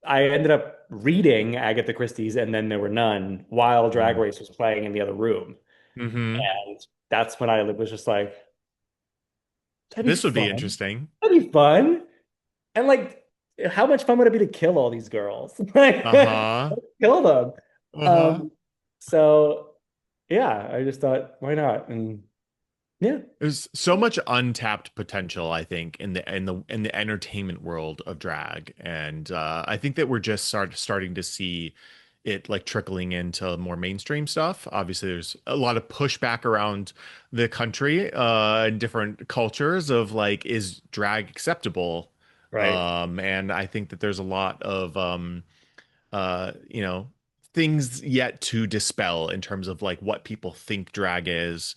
Speaker 2: I ended up reading Agatha Christie's and then there were none while Drag Race was playing in the other room.
Speaker 1: Mm-hmm.
Speaker 2: And that's when I was just like, that'd be
Speaker 1: This would be
Speaker 2: fun.
Speaker 1: interesting.
Speaker 2: That'd be fun. And like, how much fun would it be to kill all these girls? Like,
Speaker 1: Uh-huh.
Speaker 2: kill them.
Speaker 1: Uh-huh.
Speaker 2: Um, so yeah, I just thought, why not? And yeah,
Speaker 1: There's so much untapped potential, I think, in the entertainment world of drag, and I think that we're just starting to see it like trickling into more mainstream stuff. Obviously, there's a lot of pushback around the country and different cultures of like, is drag acceptable?
Speaker 2: right.
Speaker 1: And I think that there's a lot of you know, things yet to dispel in terms of like what people think drag is,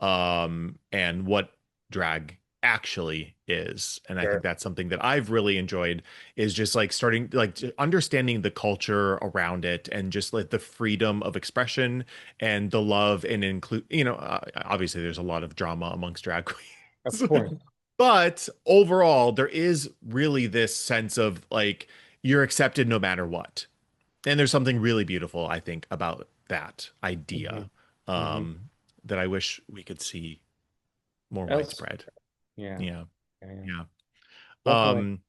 Speaker 1: and what drag actually is. And I think
Speaker 2: Sure.
Speaker 1: that's something that I've really enjoyed is just like starting like understanding the culture around it and just like the freedom of expression and the love and include, obviously there's a lot of drama amongst drag
Speaker 2: Of
Speaker 1: queens.
Speaker 2: course.
Speaker 1: But overall, there is really this sense of like you're accepted no matter what. And there's something really beautiful, I think, about that
Speaker 2: Hmm.
Speaker 1: idea,
Speaker 2: Hmm.
Speaker 1: um, that I wish we could see more
Speaker 2: Else.
Speaker 1: widespread.
Speaker 2: Yeah.
Speaker 1: Yeah,
Speaker 2: Yeah, yeah.
Speaker 1: yeah.
Speaker 2: Definitely.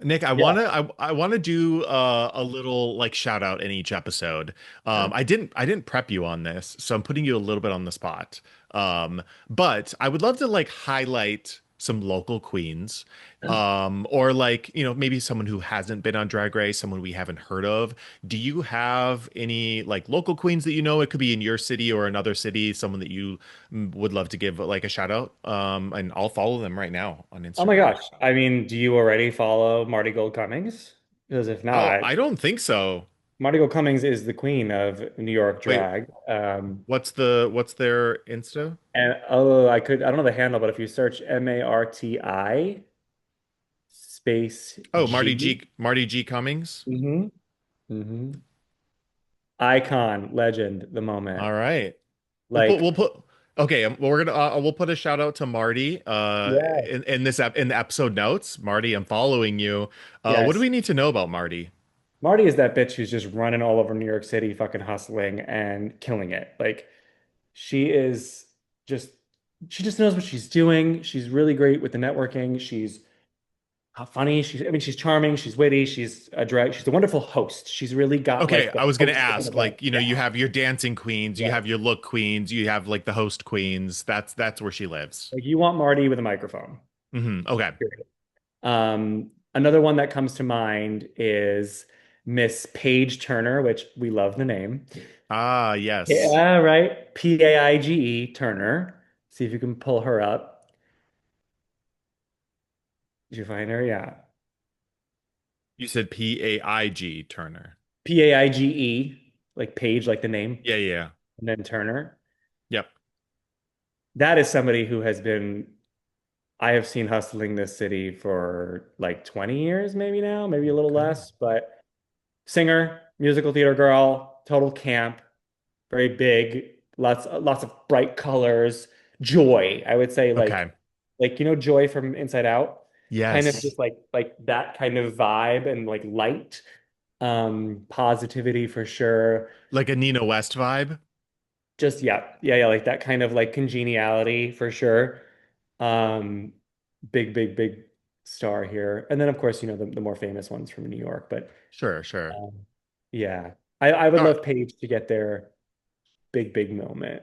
Speaker 1: Nick, I
Speaker 2: Yeah.
Speaker 1: wanna I wanna do a little like shout out in each episode.
Speaker 2: Sure.
Speaker 1: I didn't prep you on this, so I'm putting you a little bit on the spot. But I would love to like highlight some local queens, or like maybe someone who hasn't been on Drag Race, someone we haven't heard of. Do you have any like local queens that you know? It could be in your city or another city, someone that you would love to give like a shout out. And I'll follow them right now on
Speaker 2: Oh my
Speaker 1: Instagram.
Speaker 2: gosh. I mean, do you already follow Marti Gold Cummings? Because if
Speaker 1: Oh,
Speaker 2: not,
Speaker 1: I don't think so.
Speaker 2: Marti Gold Cummings is the queen of New York
Speaker 1: Wait,
Speaker 2: drag.
Speaker 1: what's their Insta?
Speaker 2: And I don't know the handle, but if you search Marti space
Speaker 1: Oh,
Speaker 2: G,
Speaker 1: Marty G Cummings.
Speaker 2: hmm hmm icon, legend, the moment.
Speaker 1: All right. We'll
Speaker 2: Like,
Speaker 1: put okay, we're gonna we'll put a shout out to Marty
Speaker 2: yeah,
Speaker 1: in the episode notes. Marty, I'm following you. What do
Speaker 2: yes.
Speaker 1: we need to know about Marty?
Speaker 2: Marti is that bitch who's just running all over New York City, fucking hustling and killing it. Like, she is just, she just knows what she's doing. She's really great with the networking. She's funny. I mean, she's charming. She's witty. She's a wonderful host. She's really got
Speaker 1: Okay,
Speaker 2: like the
Speaker 1: I was gonna
Speaker 2: host of an
Speaker 1: ask,
Speaker 2: event.
Speaker 1: like, you
Speaker 2: Yeah.
Speaker 1: have your dancing queens, you
Speaker 2: Yeah.
Speaker 1: have your look queens, you have like the host queens. That's where she lives.
Speaker 2: Like, you want Marti with a microphone.
Speaker 1: Okay.
Speaker 2: Another one that comes to mind is Miss Paige Turner, which we love the name.
Speaker 1: Ah, yes.
Speaker 2: Yeah, right. Paige Turner. See if you can pull her up. Did you find her? Yeah.
Speaker 1: You said Paig Turner.
Speaker 2: Paige, like Paige, like the name,
Speaker 1: Yeah, yeah.
Speaker 2: and then Turner.
Speaker 1: Yep.
Speaker 2: That is somebody who has been, I have seen hustling this city for like 20 years, maybe now, maybe a little
Speaker 1: Okay.
Speaker 2: less, but singer, musical theater girl, total camp, very big, lots of bright colors, joy. I would say
Speaker 1: Okay.
Speaker 2: like joy from Inside Out. kind of
Speaker 1: Yes.
Speaker 2: just like that kind of vibe and like light, positivity for sure.
Speaker 1: Like a Nina West vibe.
Speaker 2: Just yeah, like that kind of like congeniality for sure. Um, big star here. And then of course, the more famous ones from New York, but
Speaker 1: Sure, sure.
Speaker 2: um, yeah. I would
Speaker 1: All right.
Speaker 2: love Paige to get their big moment.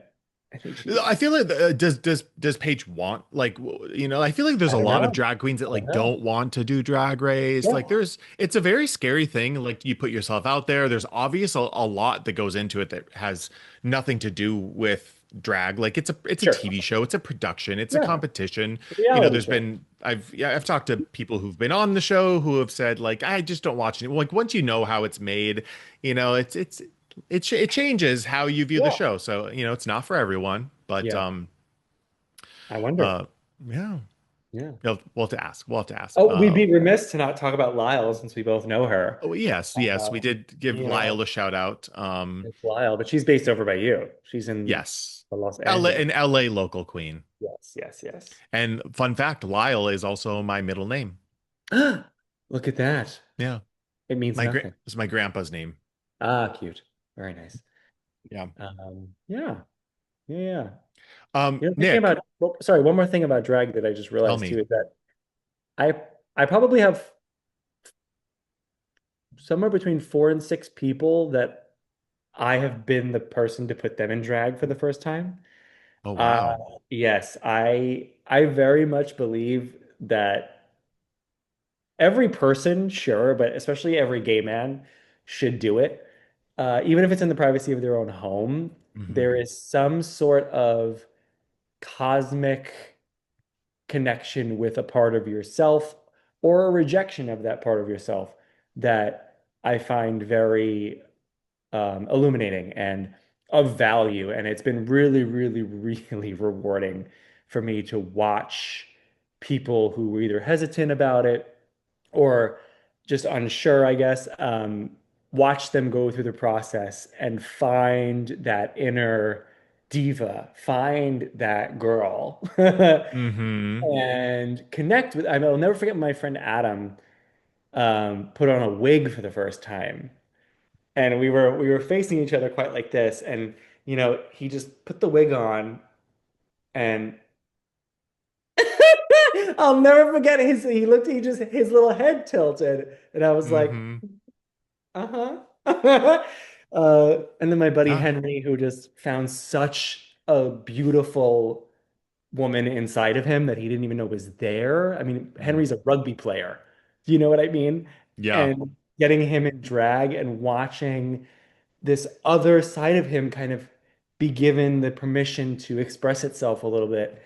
Speaker 2: I think she'd be
Speaker 1: I
Speaker 2: awesome.
Speaker 1: feel like does Paige want like I feel like there's
Speaker 2: I
Speaker 1: a
Speaker 2: don't
Speaker 1: lot of
Speaker 2: know.
Speaker 1: drag queens that
Speaker 2: I don't
Speaker 1: like
Speaker 2: know.
Speaker 1: don't want to do drag race. Like
Speaker 2: Yeah,
Speaker 1: it's a very scary thing. Like you put yourself out there. There's obvious a lot that goes into it that has nothing to do with drag. Like it's a
Speaker 2: sure.
Speaker 1: TV show. It's a production. It's a
Speaker 2: Yeah.
Speaker 1: competition.
Speaker 2: Reality
Speaker 1: There's
Speaker 2: show.
Speaker 1: been I've talked to people who've been on the show who have said like I just don't watch it. Like once you know how it's made, it changes how you view the
Speaker 2: Yeah.
Speaker 1: show. So, it's not for everyone, but
Speaker 2: Yeah. I wonder.
Speaker 1: uh yeah.
Speaker 2: Yeah.
Speaker 1: We'll have to ask. We'll have to ask.
Speaker 2: Oh, we'd be remiss to not talk about Lyle since we both know her.
Speaker 1: Oh yes, we
Speaker 2: Uh,
Speaker 1: did give
Speaker 2: you
Speaker 1: Lyle
Speaker 2: know,
Speaker 1: a shout out.
Speaker 2: it's Lyle, but she's based over by you. She's in
Speaker 1: Yes.
Speaker 2: Los
Speaker 1: LA,
Speaker 2: Angeles.
Speaker 1: an LA local queen.
Speaker 2: Yes, yes, yes.
Speaker 1: And fun fact, Lyle is also my middle name.
Speaker 2: Look at that.
Speaker 1: Yeah.
Speaker 2: It means nothing.
Speaker 1: It's my grandpa's name.
Speaker 2: Ah, cute. Very nice.
Speaker 1: Yeah.
Speaker 2: Yeah, yeah, yeah. Thinking
Speaker 1: Nick,
Speaker 2: about, well, sorry, one more thing about drag that I just
Speaker 1: tell
Speaker 2: realized too
Speaker 1: me.
Speaker 2: is that I I probably have somewhere between 4 and 6 people that I have been the person to put them in drag for the first time.
Speaker 1: Oh
Speaker 2: Uh,
Speaker 1: wow.
Speaker 2: yes, I very much believe that every person, sure, but especially every gay man should do it. Even if it's in the privacy of their own home,
Speaker 1: Hmm.
Speaker 2: there is some sort of cosmic connection with a part of yourself or a rejection of that part of yourself that I find very illuminating and of value. And it's been really rewarding for me to watch people who were either hesitant about it or just unsure, I guess, watch them go through the process and find that inner diva, find that girl,
Speaker 1: Hmm.
Speaker 2: and connect with. I mean, I'll never forget my friend Adam put on a wig for the first time, and we were facing each other quite like this, and he just put the wig on, and I'll never forget his little head tilted, and I was like,
Speaker 1: Hmm.
Speaker 2: uh-huh. And then my buddy
Speaker 1: Yeah.
Speaker 2: Henry, who just found such a beautiful woman inside of him that he didn't even know was there. I mean,
Speaker 1: Mm.
Speaker 2: Henry's a rugby player. Do you know what I mean?
Speaker 1: Yeah.
Speaker 2: And getting him in drag and watching this other side of him kind of be given the permission to express itself a little bit.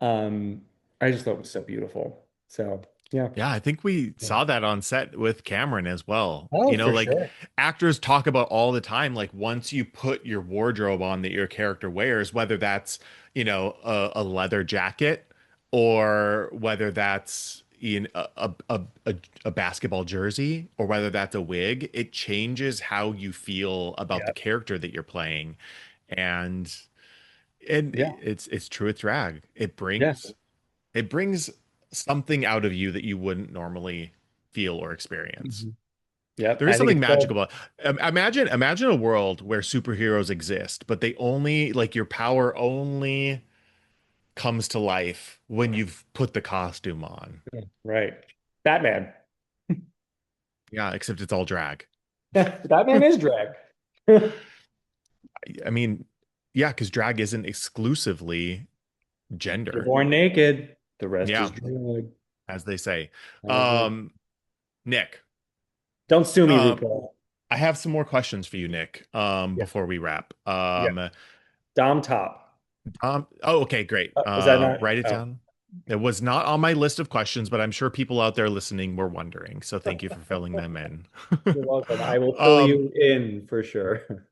Speaker 2: Um, I just thought it was so beautiful. So, yeah.
Speaker 1: Yeah, I think we
Speaker 2: Yeah.
Speaker 1: saw that on set with Cameron as well.
Speaker 2: Oh, for
Speaker 1: Like
Speaker 2: sure.
Speaker 1: actors talk about all the time, like once you put your wardrobe on that your character wears, whether that's, a leather jacket or whether that's a basketball jersey or whether that's a wig, it changes how you feel about the
Speaker 2: Yeah.
Speaker 1: character that you're playing. And
Speaker 2: Yeah.
Speaker 1: it's true, it's drag.
Speaker 2: Yeah.
Speaker 1: It brings something out of you that you wouldn't normally feel or experience.
Speaker 2: Mhm. Yep.
Speaker 1: There is
Speaker 2: I think
Speaker 1: something
Speaker 2: it's
Speaker 1: magical about imagine a world where superheroes exist, but they only like your power only comes to life when you've put the costume on.
Speaker 2: right. Batman.
Speaker 1: Yeah, except it's all drag.
Speaker 2: Batman is drag.
Speaker 1: I mean, yeah, because drag isn't exclusively
Speaker 2: You're
Speaker 1: gender.
Speaker 2: born naked. The rest is
Speaker 1: Yeah,
Speaker 2: drag.
Speaker 1: as they say.
Speaker 2: As they-
Speaker 1: Um, Nick,
Speaker 2: Don't sue me,
Speaker 1: um,
Speaker 2: Rico.
Speaker 1: I have some more questions for you, Nick,
Speaker 2: Yeah.
Speaker 1: before we wrap.
Speaker 2: Yeah. Dom top.
Speaker 1: Oh, okay, great.
Speaker 2: Was that not?
Speaker 1: Write it
Speaker 2: Oh,
Speaker 1: down. It was not on my list of questions, but I'm sure people out there listening were wondering. So thank you for filling them in.
Speaker 2: you're welcome. I will fill
Speaker 1: Um,
Speaker 2: you in for sure.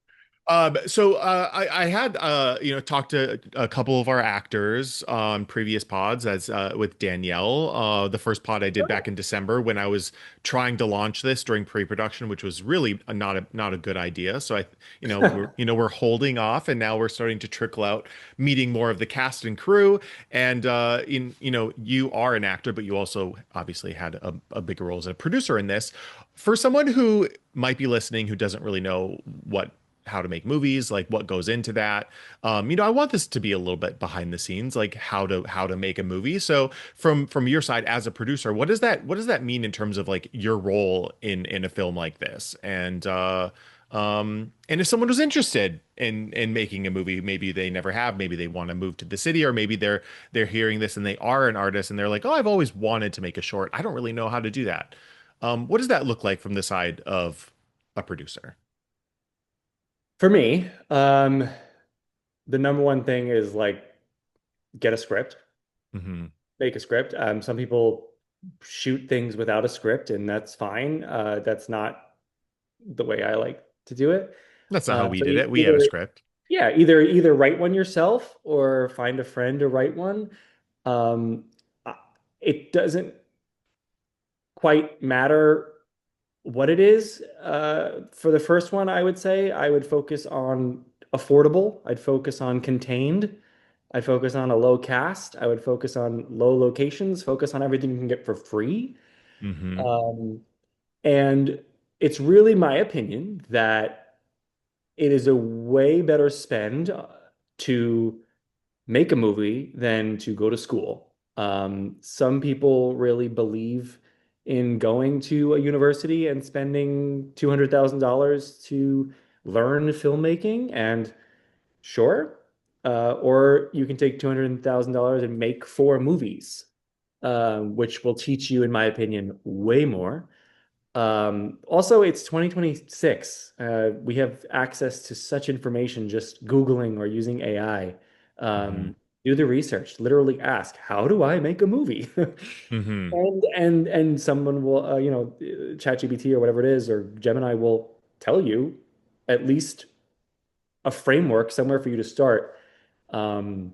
Speaker 1: I had talked to a couple of our actors on previous pods as with Danielle. The first pod I did back in December when I was trying to launch this during pre-production, which was really not a good idea. So we're holding off, and now we're starting to trickle out, meeting more of the cast and crew. And you are an actor, but you also obviously had a bigger role as a producer in this. For someone who might be listening who doesn't really know what how to make movies, like what goes into that. I want this to be a little bit behind the scenes, like how to make a movie. So from your side as a producer, what does that mean in terms of like your role in a film like this? And if someone was interested in making a movie, maybe they never have, maybe they want to move to the city, or maybe they're hearing this and they are an artist and they're like, oh, I've always wanted to make a short. I don't really know how to do that. What does that look like from the side of a producer?
Speaker 2: For me, the number one thing is like get a script,
Speaker 1: Hmm.
Speaker 2: make a script. Some people shoot things without a script, and that's fine. That's not the way I like to do it.
Speaker 1: That's not how we
Speaker 2: So
Speaker 1: did it. We had a
Speaker 2: either,
Speaker 1: script.
Speaker 2: yeah, either write one yourself or find a friend to write one. Um, I- it doesn't quite matter what it is. For the first one, I would say I would focus on affordable. I'd focus on contained. I'd focus on a low cast. I would focus on low locations, focus on everything you can get for free.
Speaker 1: Hmm.
Speaker 2: Um, and it's really my opinion that it is a way better spend to make a movie than to go to school. Some people really believe in going to a university and spending $200,000 to learn filmmaking, and sure, or you can take $200,000 and make four movies, which will teach you, in my opinion, way more. Also, it's 2026. We have access to such information just Googling or using AI.
Speaker 1: Hmm.
Speaker 2: Do the research, literally ask, how do I make a movie?
Speaker 1: Hmm.
Speaker 2: And someone will, ChatGPT or whatever it is, or Gemini will tell you at least a framework somewhere for you to start. Um,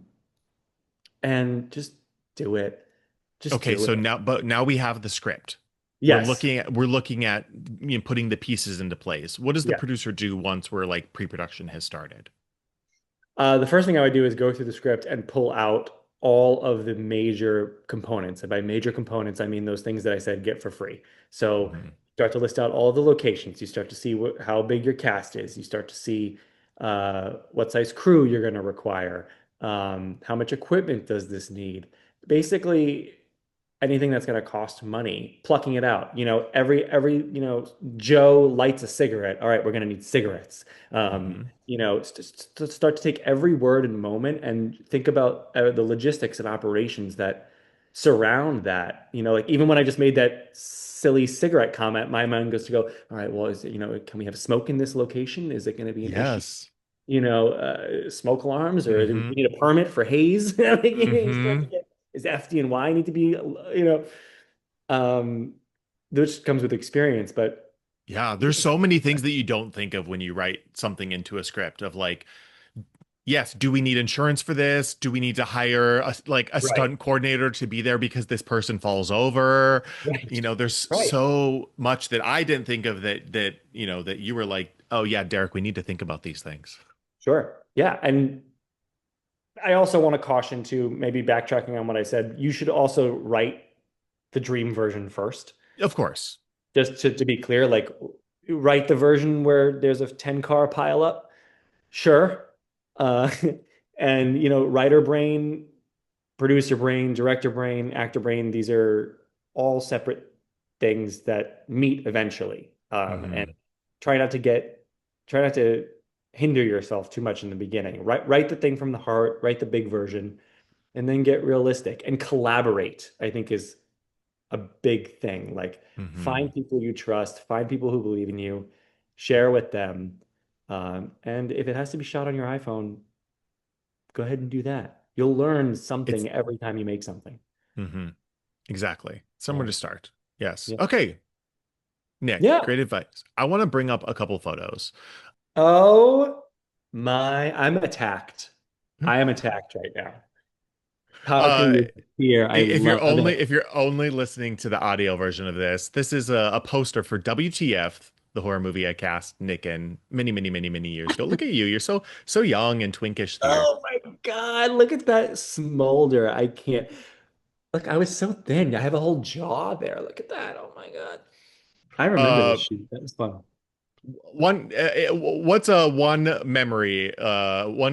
Speaker 2: and just do it. Just
Speaker 1: Okay,
Speaker 2: do
Speaker 1: so
Speaker 2: it.
Speaker 1: now we have the script. We're
Speaker 2: Yes.
Speaker 1: looking at we're looking at putting the pieces into place. What does the
Speaker 2: Yeah.
Speaker 1: producer do once we're like pre-production has started?
Speaker 2: The first thing I would do is go through the script and pull out all of the major components. And by major components, I mean those things that I said get for free. So
Speaker 1: Hmm.
Speaker 2: start to list out all the locations. You start to see how big your cast is. You start to see what size crew you're going to require. How much equipment does this need? Basically, anything that's going to cost money, plucking it out. Joe lights a cigarette. All right, we're going to need cigarettes.
Speaker 1: Hmm.
Speaker 2: To start to take every word and moment and think about the logistics and operations that surround that. Like even when I just made that silly cigarette comment, my mind goes to go, all right, well, can we have smoke in this location? Is it going to be an issue?
Speaker 1: Yes.
Speaker 2: Smoke alarms, or do we
Speaker 1: Hmm.
Speaker 2: need a permit for haze? Like, you start to
Speaker 1: Hmm.
Speaker 2: get, is FD&Y need to be, um, which comes with experience, but
Speaker 1: Yeah, there's so many things that you don't think of when you write something into a script of like, yes, do we need insurance for this? Do we need to hire a
Speaker 2: right,
Speaker 1: stunt coordinator to be there because this person falls over?
Speaker 2: right,
Speaker 1: There's
Speaker 2: right,
Speaker 1: so much that I didn't think of that you were like, "Oh yeah, Derek, we need to think about these things."
Speaker 2: sure, yeah, and I also want to caution to maybe backtracking on what I said. You should also write the dream version first,
Speaker 1: Of course.
Speaker 2: just to be clear. Like, write the version where there's a 10 car pileup. Sure. Uh, and writer brain, producer brain, director brain, actor brain, these are all separate things that meet eventually. And
Speaker 1: Hmm.
Speaker 2: try not to get, try not to hinder yourself too much in the beginning. Write the thing from the heart, write the big version, and then get realistic and collaborate, I think is a big thing. Like
Speaker 1: Hmm.
Speaker 2: find people you trust, find people who believe in you, share with them. And if it has to be shot on your iPhone, go ahead and do that. You'll learn
Speaker 1: It's
Speaker 2: something every time you make something.
Speaker 1: hmm exactly somewhere
Speaker 2: Yeah.
Speaker 1: to start. Yes.
Speaker 2: Yeah.
Speaker 1: Okay, Nick,
Speaker 2: Yeah.
Speaker 1: great advice. I want to bring up a couple photos.
Speaker 2: Oh. I'm attacked. I am attacked right now. Conquering
Speaker 1: Uh,
Speaker 2: your fear. I love it.
Speaker 1: if you're only listening to the audio version of this is a poster for WTF, the horror movie I cast Nick in many years ago. Look at you. You're so young and twinkish here.
Speaker 2: Oh my God, look at that smolder. I can't. Look, I was so thin. I have a whole jaw there. Look at that. Oh my God. I remember this
Speaker 1: Uh,
Speaker 2: shoot. That was fun.
Speaker 1: what's one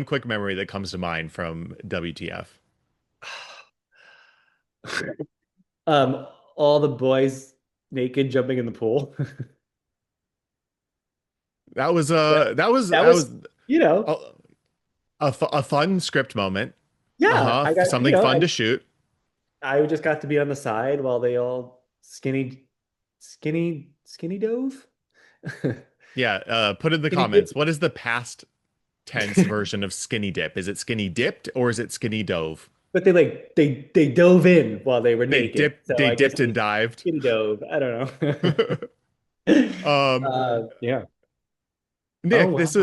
Speaker 1: quick memory that comes to mind from WTF?
Speaker 2: Um, all the boys naked jumping in the pool. That that
Speaker 1: that was
Speaker 2: was, you know,
Speaker 1: a, a fun script moment.
Speaker 2: yeah,
Speaker 1: Uh-huh.
Speaker 2: I got,
Speaker 1: Something fun to shoot.
Speaker 2: I just got to be on the side while they all skinny dove.
Speaker 1: Yeah, put in the
Speaker 2: Skinny dip.
Speaker 1: comments. What is the past tense version of skinny dip? Is it skinny dipped or is it skinny dove?
Speaker 2: But they dove in while they were naked. So
Speaker 1: They
Speaker 2: I guess
Speaker 1: dipped
Speaker 2: it
Speaker 1: and
Speaker 2: was
Speaker 1: dived.
Speaker 2: skinny dove. I don't know.
Speaker 1: Um,
Speaker 2: Yeah. Oh
Speaker 1: Nick,
Speaker 2: wow.
Speaker 1: this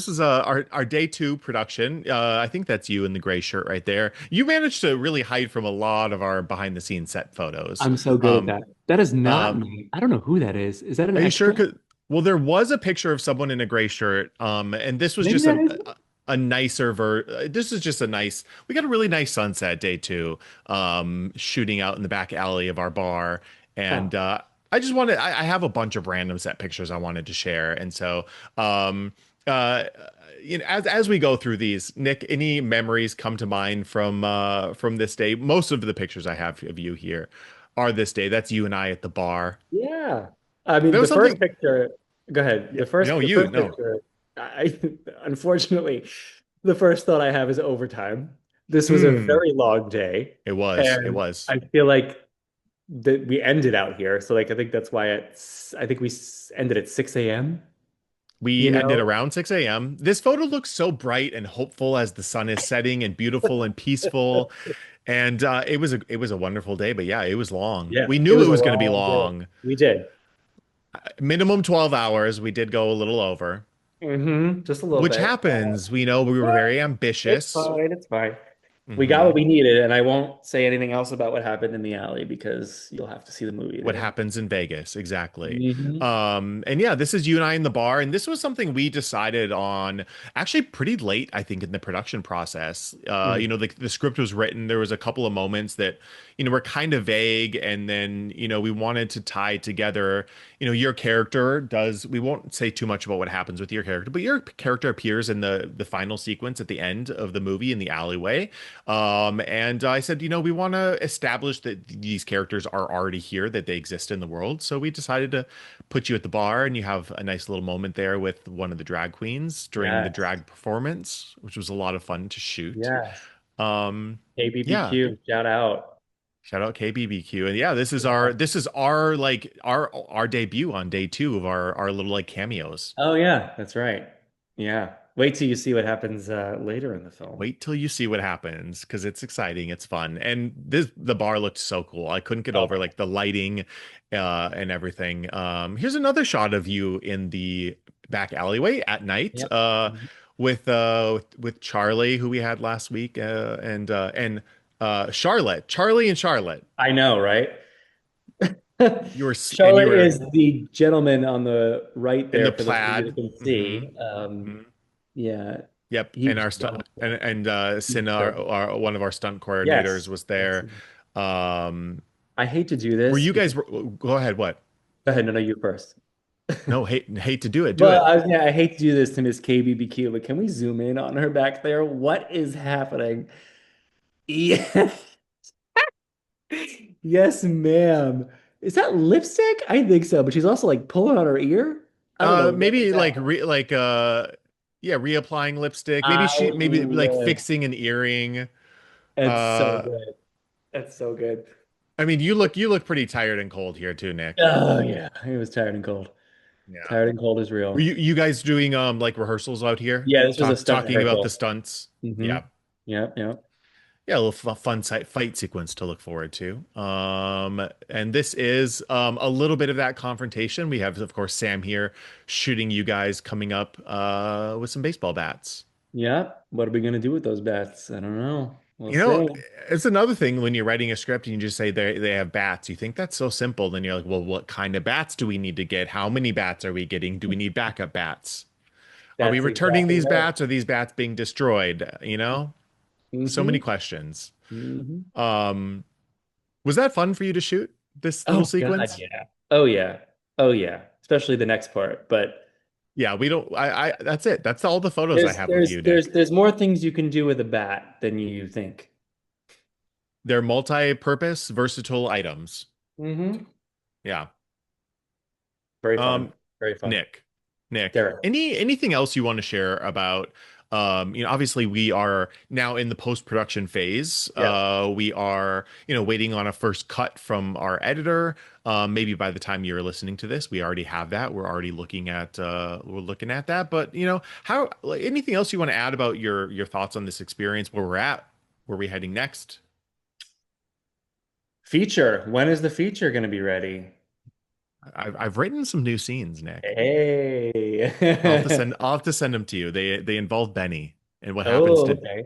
Speaker 1: is our day two production. I think that's you in the gray shirt right there. You managed to really hide from a lot of our behind the scenes set photos.
Speaker 2: I'm so good at
Speaker 1: Um,
Speaker 2: that. That is not
Speaker 1: um,
Speaker 2: me. I don't know who that is. Is that an
Speaker 1: are you sure?
Speaker 2: extra?
Speaker 1: 'Well, there was a picture of someone in a gray shirt. And this was
Speaker 2: Maybe
Speaker 1: just
Speaker 2: that is.
Speaker 1: a nicer this is just a nice. We got a really nice sunset day two. Shooting out in the back alley of our bar, and
Speaker 2: Oh,
Speaker 1: I just wanted. I have a bunch of random set pictures I wanted to share, and so um, uh, as we go through these, Nick, any memories come to mind from this day? Most of the pictures I have of you here are this day. That's you and I at the bar.
Speaker 2: yeah. I mean,
Speaker 1: There
Speaker 2: the
Speaker 1: was
Speaker 2: first
Speaker 1: something.
Speaker 2: picture, go ahead.
Speaker 1: Yeah, no,
Speaker 2: The
Speaker 1: you
Speaker 2: first
Speaker 1: no.
Speaker 2: picture, I unfortunately, the first thought I have is overtime. This was a
Speaker 1: Hmm.
Speaker 2: very long day,
Speaker 1: It was. It
Speaker 2: and
Speaker 1: was.
Speaker 2: I feel like that we ended out here. So like I think that's why I think ended at 6 a.m., you
Speaker 1: We ended
Speaker 2: know?
Speaker 1: around 6 a.m. This photo looks so bright and hopeful as the sun is setting and beautiful and peaceful. And it was a wonderful day, but yeah, it was long.
Speaker 2: Yeah,
Speaker 1: We
Speaker 2: it
Speaker 1: knew it
Speaker 2: was a
Speaker 1: was going to be
Speaker 2: long day.
Speaker 1: long.
Speaker 2: We did.
Speaker 1: Minimum 12 hours. We did go a little over,
Speaker 2: Just a little
Speaker 1: which
Speaker 2: bit.
Speaker 1: happens. We know we were
Speaker 2: Yeah,
Speaker 1: very
Speaker 2: it's
Speaker 1: ambitious.
Speaker 2: fine. It's fine. We got what
Speaker 1: Hmm.
Speaker 2: we needed, and I won't say anything else about what happened in the alley because you'll have to see the movie
Speaker 1: What
Speaker 2: to.
Speaker 1: happens in Vegas, exactly.
Speaker 2: Hmm.
Speaker 1: And yeah, this is you and I in the bar, and this was something we decided on actually pretty late, I think, in the production process. The script was written. There was a couple of moments that, were kind of vague, and then, we wanted to tie together, your character does, we won't say too much about what happens with your character, but your character appears in the final sequence at the end of the movie in the alleyway. And I said, we want to establish that these characters are already here, that they exist in the world. So we decided to put you at the bar, and you have a nice little moment there with one of the drag queens during the
Speaker 2: Yes.
Speaker 1: drag performance, which was a lot of fun to shoot.
Speaker 2: Yes.
Speaker 1: Um, yeah,
Speaker 2: KBBQ, shout out.
Speaker 1: shout out KBBQ. And yeah,
Speaker 2: Yeah.
Speaker 1: this is our like our debut on day two of our little like cameos.
Speaker 2: Oh yeah, that's right. Yeah. Wait till you see what happens later in the film.
Speaker 1: Wait till you see what happens because it's exciting, it's fun, and the bar looked so cool. I couldn't get
Speaker 2: Oh
Speaker 1: over
Speaker 2: my.
Speaker 1: like the lighting, and everything. Here's another shot of you in the back alleyway at night,
Speaker 2: Yep.
Speaker 1: with Charlie, who we had last week, and Charlotte, Charlie and Charlotte.
Speaker 2: I know, right?
Speaker 1: You
Speaker 2: Charlotte
Speaker 1: were
Speaker 2: is the gentleman on the right
Speaker 1: in
Speaker 2: there
Speaker 1: the
Speaker 2: for those of you that
Speaker 1: plaid.
Speaker 2: can
Speaker 1: Hmm.
Speaker 2: see. Yeah,
Speaker 1: Yep,
Speaker 2: he
Speaker 1: and
Speaker 2: was
Speaker 1: our stunt
Speaker 2: wonderful.
Speaker 1: and Sin,
Speaker 2: Sure.
Speaker 1: one of our stunt coordinators
Speaker 2: Yes.
Speaker 1: was
Speaker 2: Yes.
Speaker 1: there. Um,
Speaker 2: I hate to do
Speaker 1: Were
Speaker 2: this
Speaker 1: you
Speaker 2: because
Speaker 1: guys? Go ahead. What?
Speaker 2: go ahead, no, no, you first.
Speaker 1: No, hate to do it. Do
Speaker 2: Well,
Speaker 1: it.
Speaker 2: I hate to do this to Miss KBBQ, but can we zoom in on her back there? What is happening? Yeah. Yes, ma'am. Is that lipstick? I think so, but she's also like pulling on her ear. I don't know what is
Speaker 1: Maybe like
Speaker 2: happening.
Speaker 1: yeah, reapplying lipstick. Maybe
Speaker 2: I
Speaker 1: maybe like
Speaker 2: live.
Speaker 1: fixing an earring.
Speaker 2: It's so
Speaker 1: Uh,
Speaker 2: good. That's so good.
Speaker 1: I mean, you look pretty tired and cold here too, Nick.
Speaker 2: Oh yeah, it was tired and cold.
Speaker 1: Yeah.
Speaker 2: Tired and cold is
Speaker 1: Were
Speaker 2: real.
Speaker 1: you guys doing like rehearsals out here?
Speaker 2: Yeah, this was a stunt
Speaker 1: Talking about the
Speaker 2: rehearsal.
Speaker 1: stunts?
Speaker 2: Hmm.
Speaker 1: Yeah.
Speaker 2: Yep, yep.
Speaker 1: Yeah, a little fun fight sequence to look forward to. And this is a little bit of that confrontation. We have, of course, Sam here shooting you guys coming up with some baseball bats.
Speaker 2: Yeah. What are we gonna do with those bets? I don't know. We'll
Speaker 1: You know,
Speaker 2: see.
Speaker 1: it's another thing when you're writing a script and you just say they have bats. You think that's so simple. Then you're like, well, what kind of bats do we need to get? How many bats are we getting? Do we need backup bats? Are we
Speaker 2: That's
Speaker 1: returning
Speaker 2: exactly
Speaker 1: these
Speaker 2: right.
Speaker 1: bats? Are these bats being destroyed? So many
Speaker 2: Mm-hmm.
Speaker 1: questions.
Speaker 2: Mm-hmm.
Speaker 1: Um, was that fun for you to shoot this little
Speaker 2: Oh God,
Speaker 1: sequence?
Speaker 2: yeah. Oh yeah. Oh yeah. Especially the next part. But
Speaker 1: Yeah, we don't. That's it. That's all the photos I
Speaker 2: there's
Speaker 1: have of
Speaker 2: there's
Speaker 1: you,
Speaker 2: there's
Speaker 1: Nick.
Speaker 2: there's more things you can do with a bat than you think.
Speaker 1: They're multi-purpose, versatile items.
Speaker 2: Mm-hmm.
Speaker 1: Yeah.
Speaker 2: Very fun.
Speaker 1: Um,
Speaker 2: Very fun.
Speaker 1: Nick, Nick,
Speaker 2: Derek.
Speaker 1: anything else you want to share about, obviously we are now in the post-production phase.
Speaker 2: Yeah.
Speaker 1: We are, waiting on a first cut from our editor. Maybe by the time you're listening to this, we already have that. We're looking at that. But how, like, anything else you want to add about your thoughts on this experience, where we're at, where we heading next?
Speaker 2: Feature. When is the feature going to be ready?
Speaker 1: I've written some new scenes, Nick.
Speaker 2: Hey.
Speaker 1: I'll have to send them to you. They involve Benny and
Speaker 2: Oh, okay.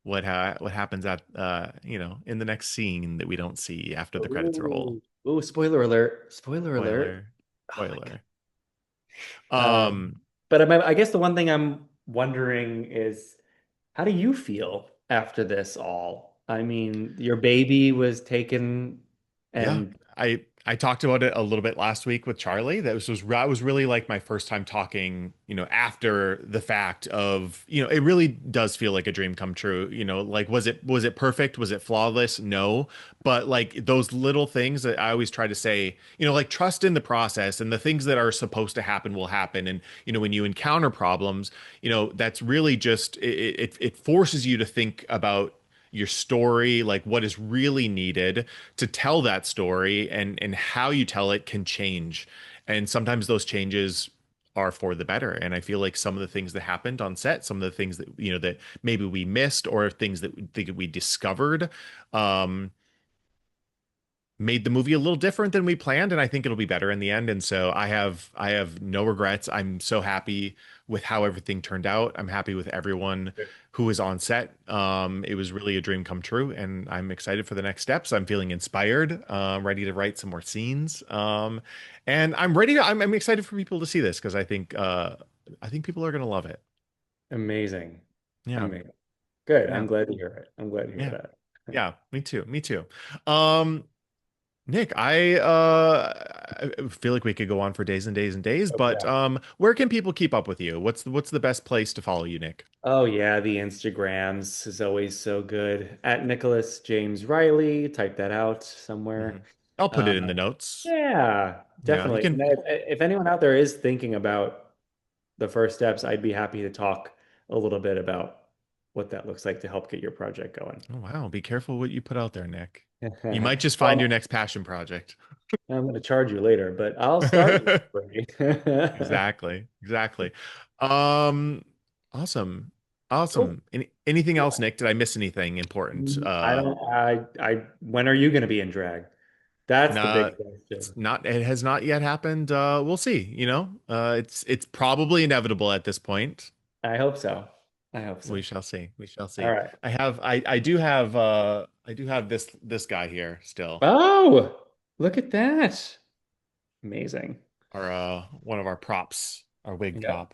Speaker 1: what happens at in the next scene that we don't see after the credits roll.
Speaker 2: Ooh. Ooh, spoiler alert. Spoiler alert.
Speaker 1: Spoiler,
Speaker 2: Oh my God.
Speaker 1: spoiler.
Speaker 2: Um,
Speaker 1: Um,
Speaker 2: but I guess the one thing I'm wondering is how do you feel after this all? I mean, your baby was taken
Speaker 1: Yeah,
Speaker 2: and
Speaker 1: I talked about it a little bit last week with Charlie. That was really like my first time talking, after the fact of, it really does feel like a dream come true. Like was it perfect? Was it flawless? No. But like those little things that I always try to say, like trust in the process and the things that are supposed to happen will happen. And when you encounter problems, that's really just it forces you to think about your story, like what is really needed to tell that story, and how you tell it can change. And sometimes those changes are for the better. And I feel like some of the things that happened on set, some of the things that that maybe we missed, or things that we discovered, um, made the movie a little different than we planned, and I think it'll be better in the end. And so I have no regrets. I'm so happy with how everything turned out. I'm happy with everyone who was on set. It was really a dream come true, and I'm excited for the next steps. I'm feeling inspired, ready to write some more scenes. And I'm excited for people to see this because I think people are gonna love it.
Speaker 2: amazing.
Speaker 1: Yeah.
Speaker 2: Amazing. Good.
Speaker 1: Yeah.
Speaker 2: I'm glad to hear it. I'm glad to hear
Speaker 1: Yeah.
Speaker 2: that.
Speaker 1: Yeah. Me too. Me too. Um, Nick, I feel like we could go on for days and days and days,
Speaker 2: Oh,
Speaker 1: but
Speaker 2: yeah.
Speaker 1: where can people keep up with you? What's the best place to follow you, Nick?
Speaker 2: Oh yeah, the Instagrams is always so good. At Nicholas James Reilly, type that out
Speaker 1: Hmm.
Speaker 2: somewhere.
Speaker 1: I'll put
Speaker 2: Uh,
Speaker 1: it in the notes.
Speaker 2: yeah,
Speaker 1: Yeah, you
Speaker 2: definitely. And
Speaker 1: can.
Speaker 2: if anyone out there is thinking about the first steps, I'd be happy to talk a little bit about what that looks like to help get your project going.
Speaker 1: Oh, wow, be careful what you put out there, Nick. You might just find your
Speaker 2: Well,
Speaker 1: next passion project.
Speaker 2: I'm going to charge you later, but I'll start with free.
Speaker 1: Exactly, exactly. Um, awesome,
Speaker 2: Cool.
Speaker 1: awesome. Anything
Speaker 2: Yeah.
Speaker 1: else, Nick? Did I miss anything important?
Speaker 2: I don't, when are you going to be in drag? That's the
Speaker 1: Nah,
Speaker 2: big
Speaker 1: it's
Speaker 2: question.
Speaker 1: not. It has not yet happened. We'll see. It's probably inevitable at this point.
Speaker 2: I hope so. I hope
Speaker 1: We
Speaker 2: so.
Speaker 1: shall see. We shall
Speaker 2: All
Speaker 1: see.
Speaker 2: right.
Speaker 1: I do have this guy here still.
Speaker 2: Oh, look at that. Amazing.
Speaker 1: Our one of our props, our wig
Speaker 2: Yeah.
Speaker 1: prop.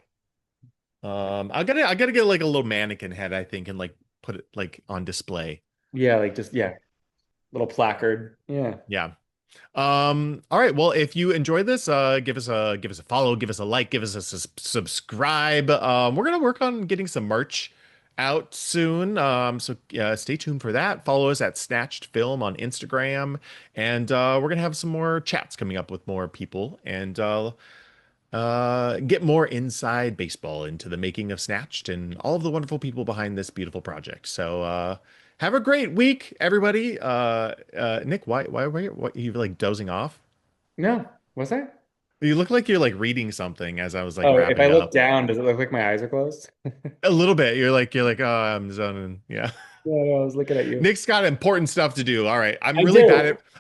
Speaker 1: I gotta get like a little mannequin head, I think, and like put it like on display.
Speaker 2: Yeah, like just, yeah, little placard. Yeah.
Speaker 1: Yeah. All right. Well, if you enjoy this, give us a follow, give us a like, give us a subscribe. We're gonna work on getting some merch out soon. So stay tuned for that. Follow us at Snatched Film on Instagram, and we're gonna have some more chats coming up with more people, and get more inside baseball into the making of Snatched and all of the wonderful people behind this beautiful project. So have a great week, everybody. Nick, why were you like dozing off?
Speaker 2: No, was that?
Speaker 1: You look like you're like reading something as I was like
Speaker 2: Oh, if I
Speaker 1: wrapping
Speaker 2: look
Speaker 1: up.
Speaker 2: down, does it look like my eyes are closed?
Speaker 1: A little bit. You're like, oh, I'm zoning. Yeah.
Speaker 2: Yeah, no, I was looking at you.
Speaker 1: Nick's got important stuff to do. All right.
Speaker 2: I do.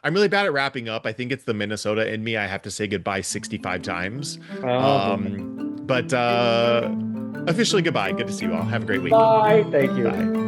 Speaker 1: I'm really bad at wrapping up. I think it's the Minnesota in me. I have to say goodbye 65 times.
Speaker 2: Oh boy.
Speaker 1: But officially goodbye. Good to see you all. Have a great week.
Speaker 2: Bye. Thank you.
Speaker 1: Bye.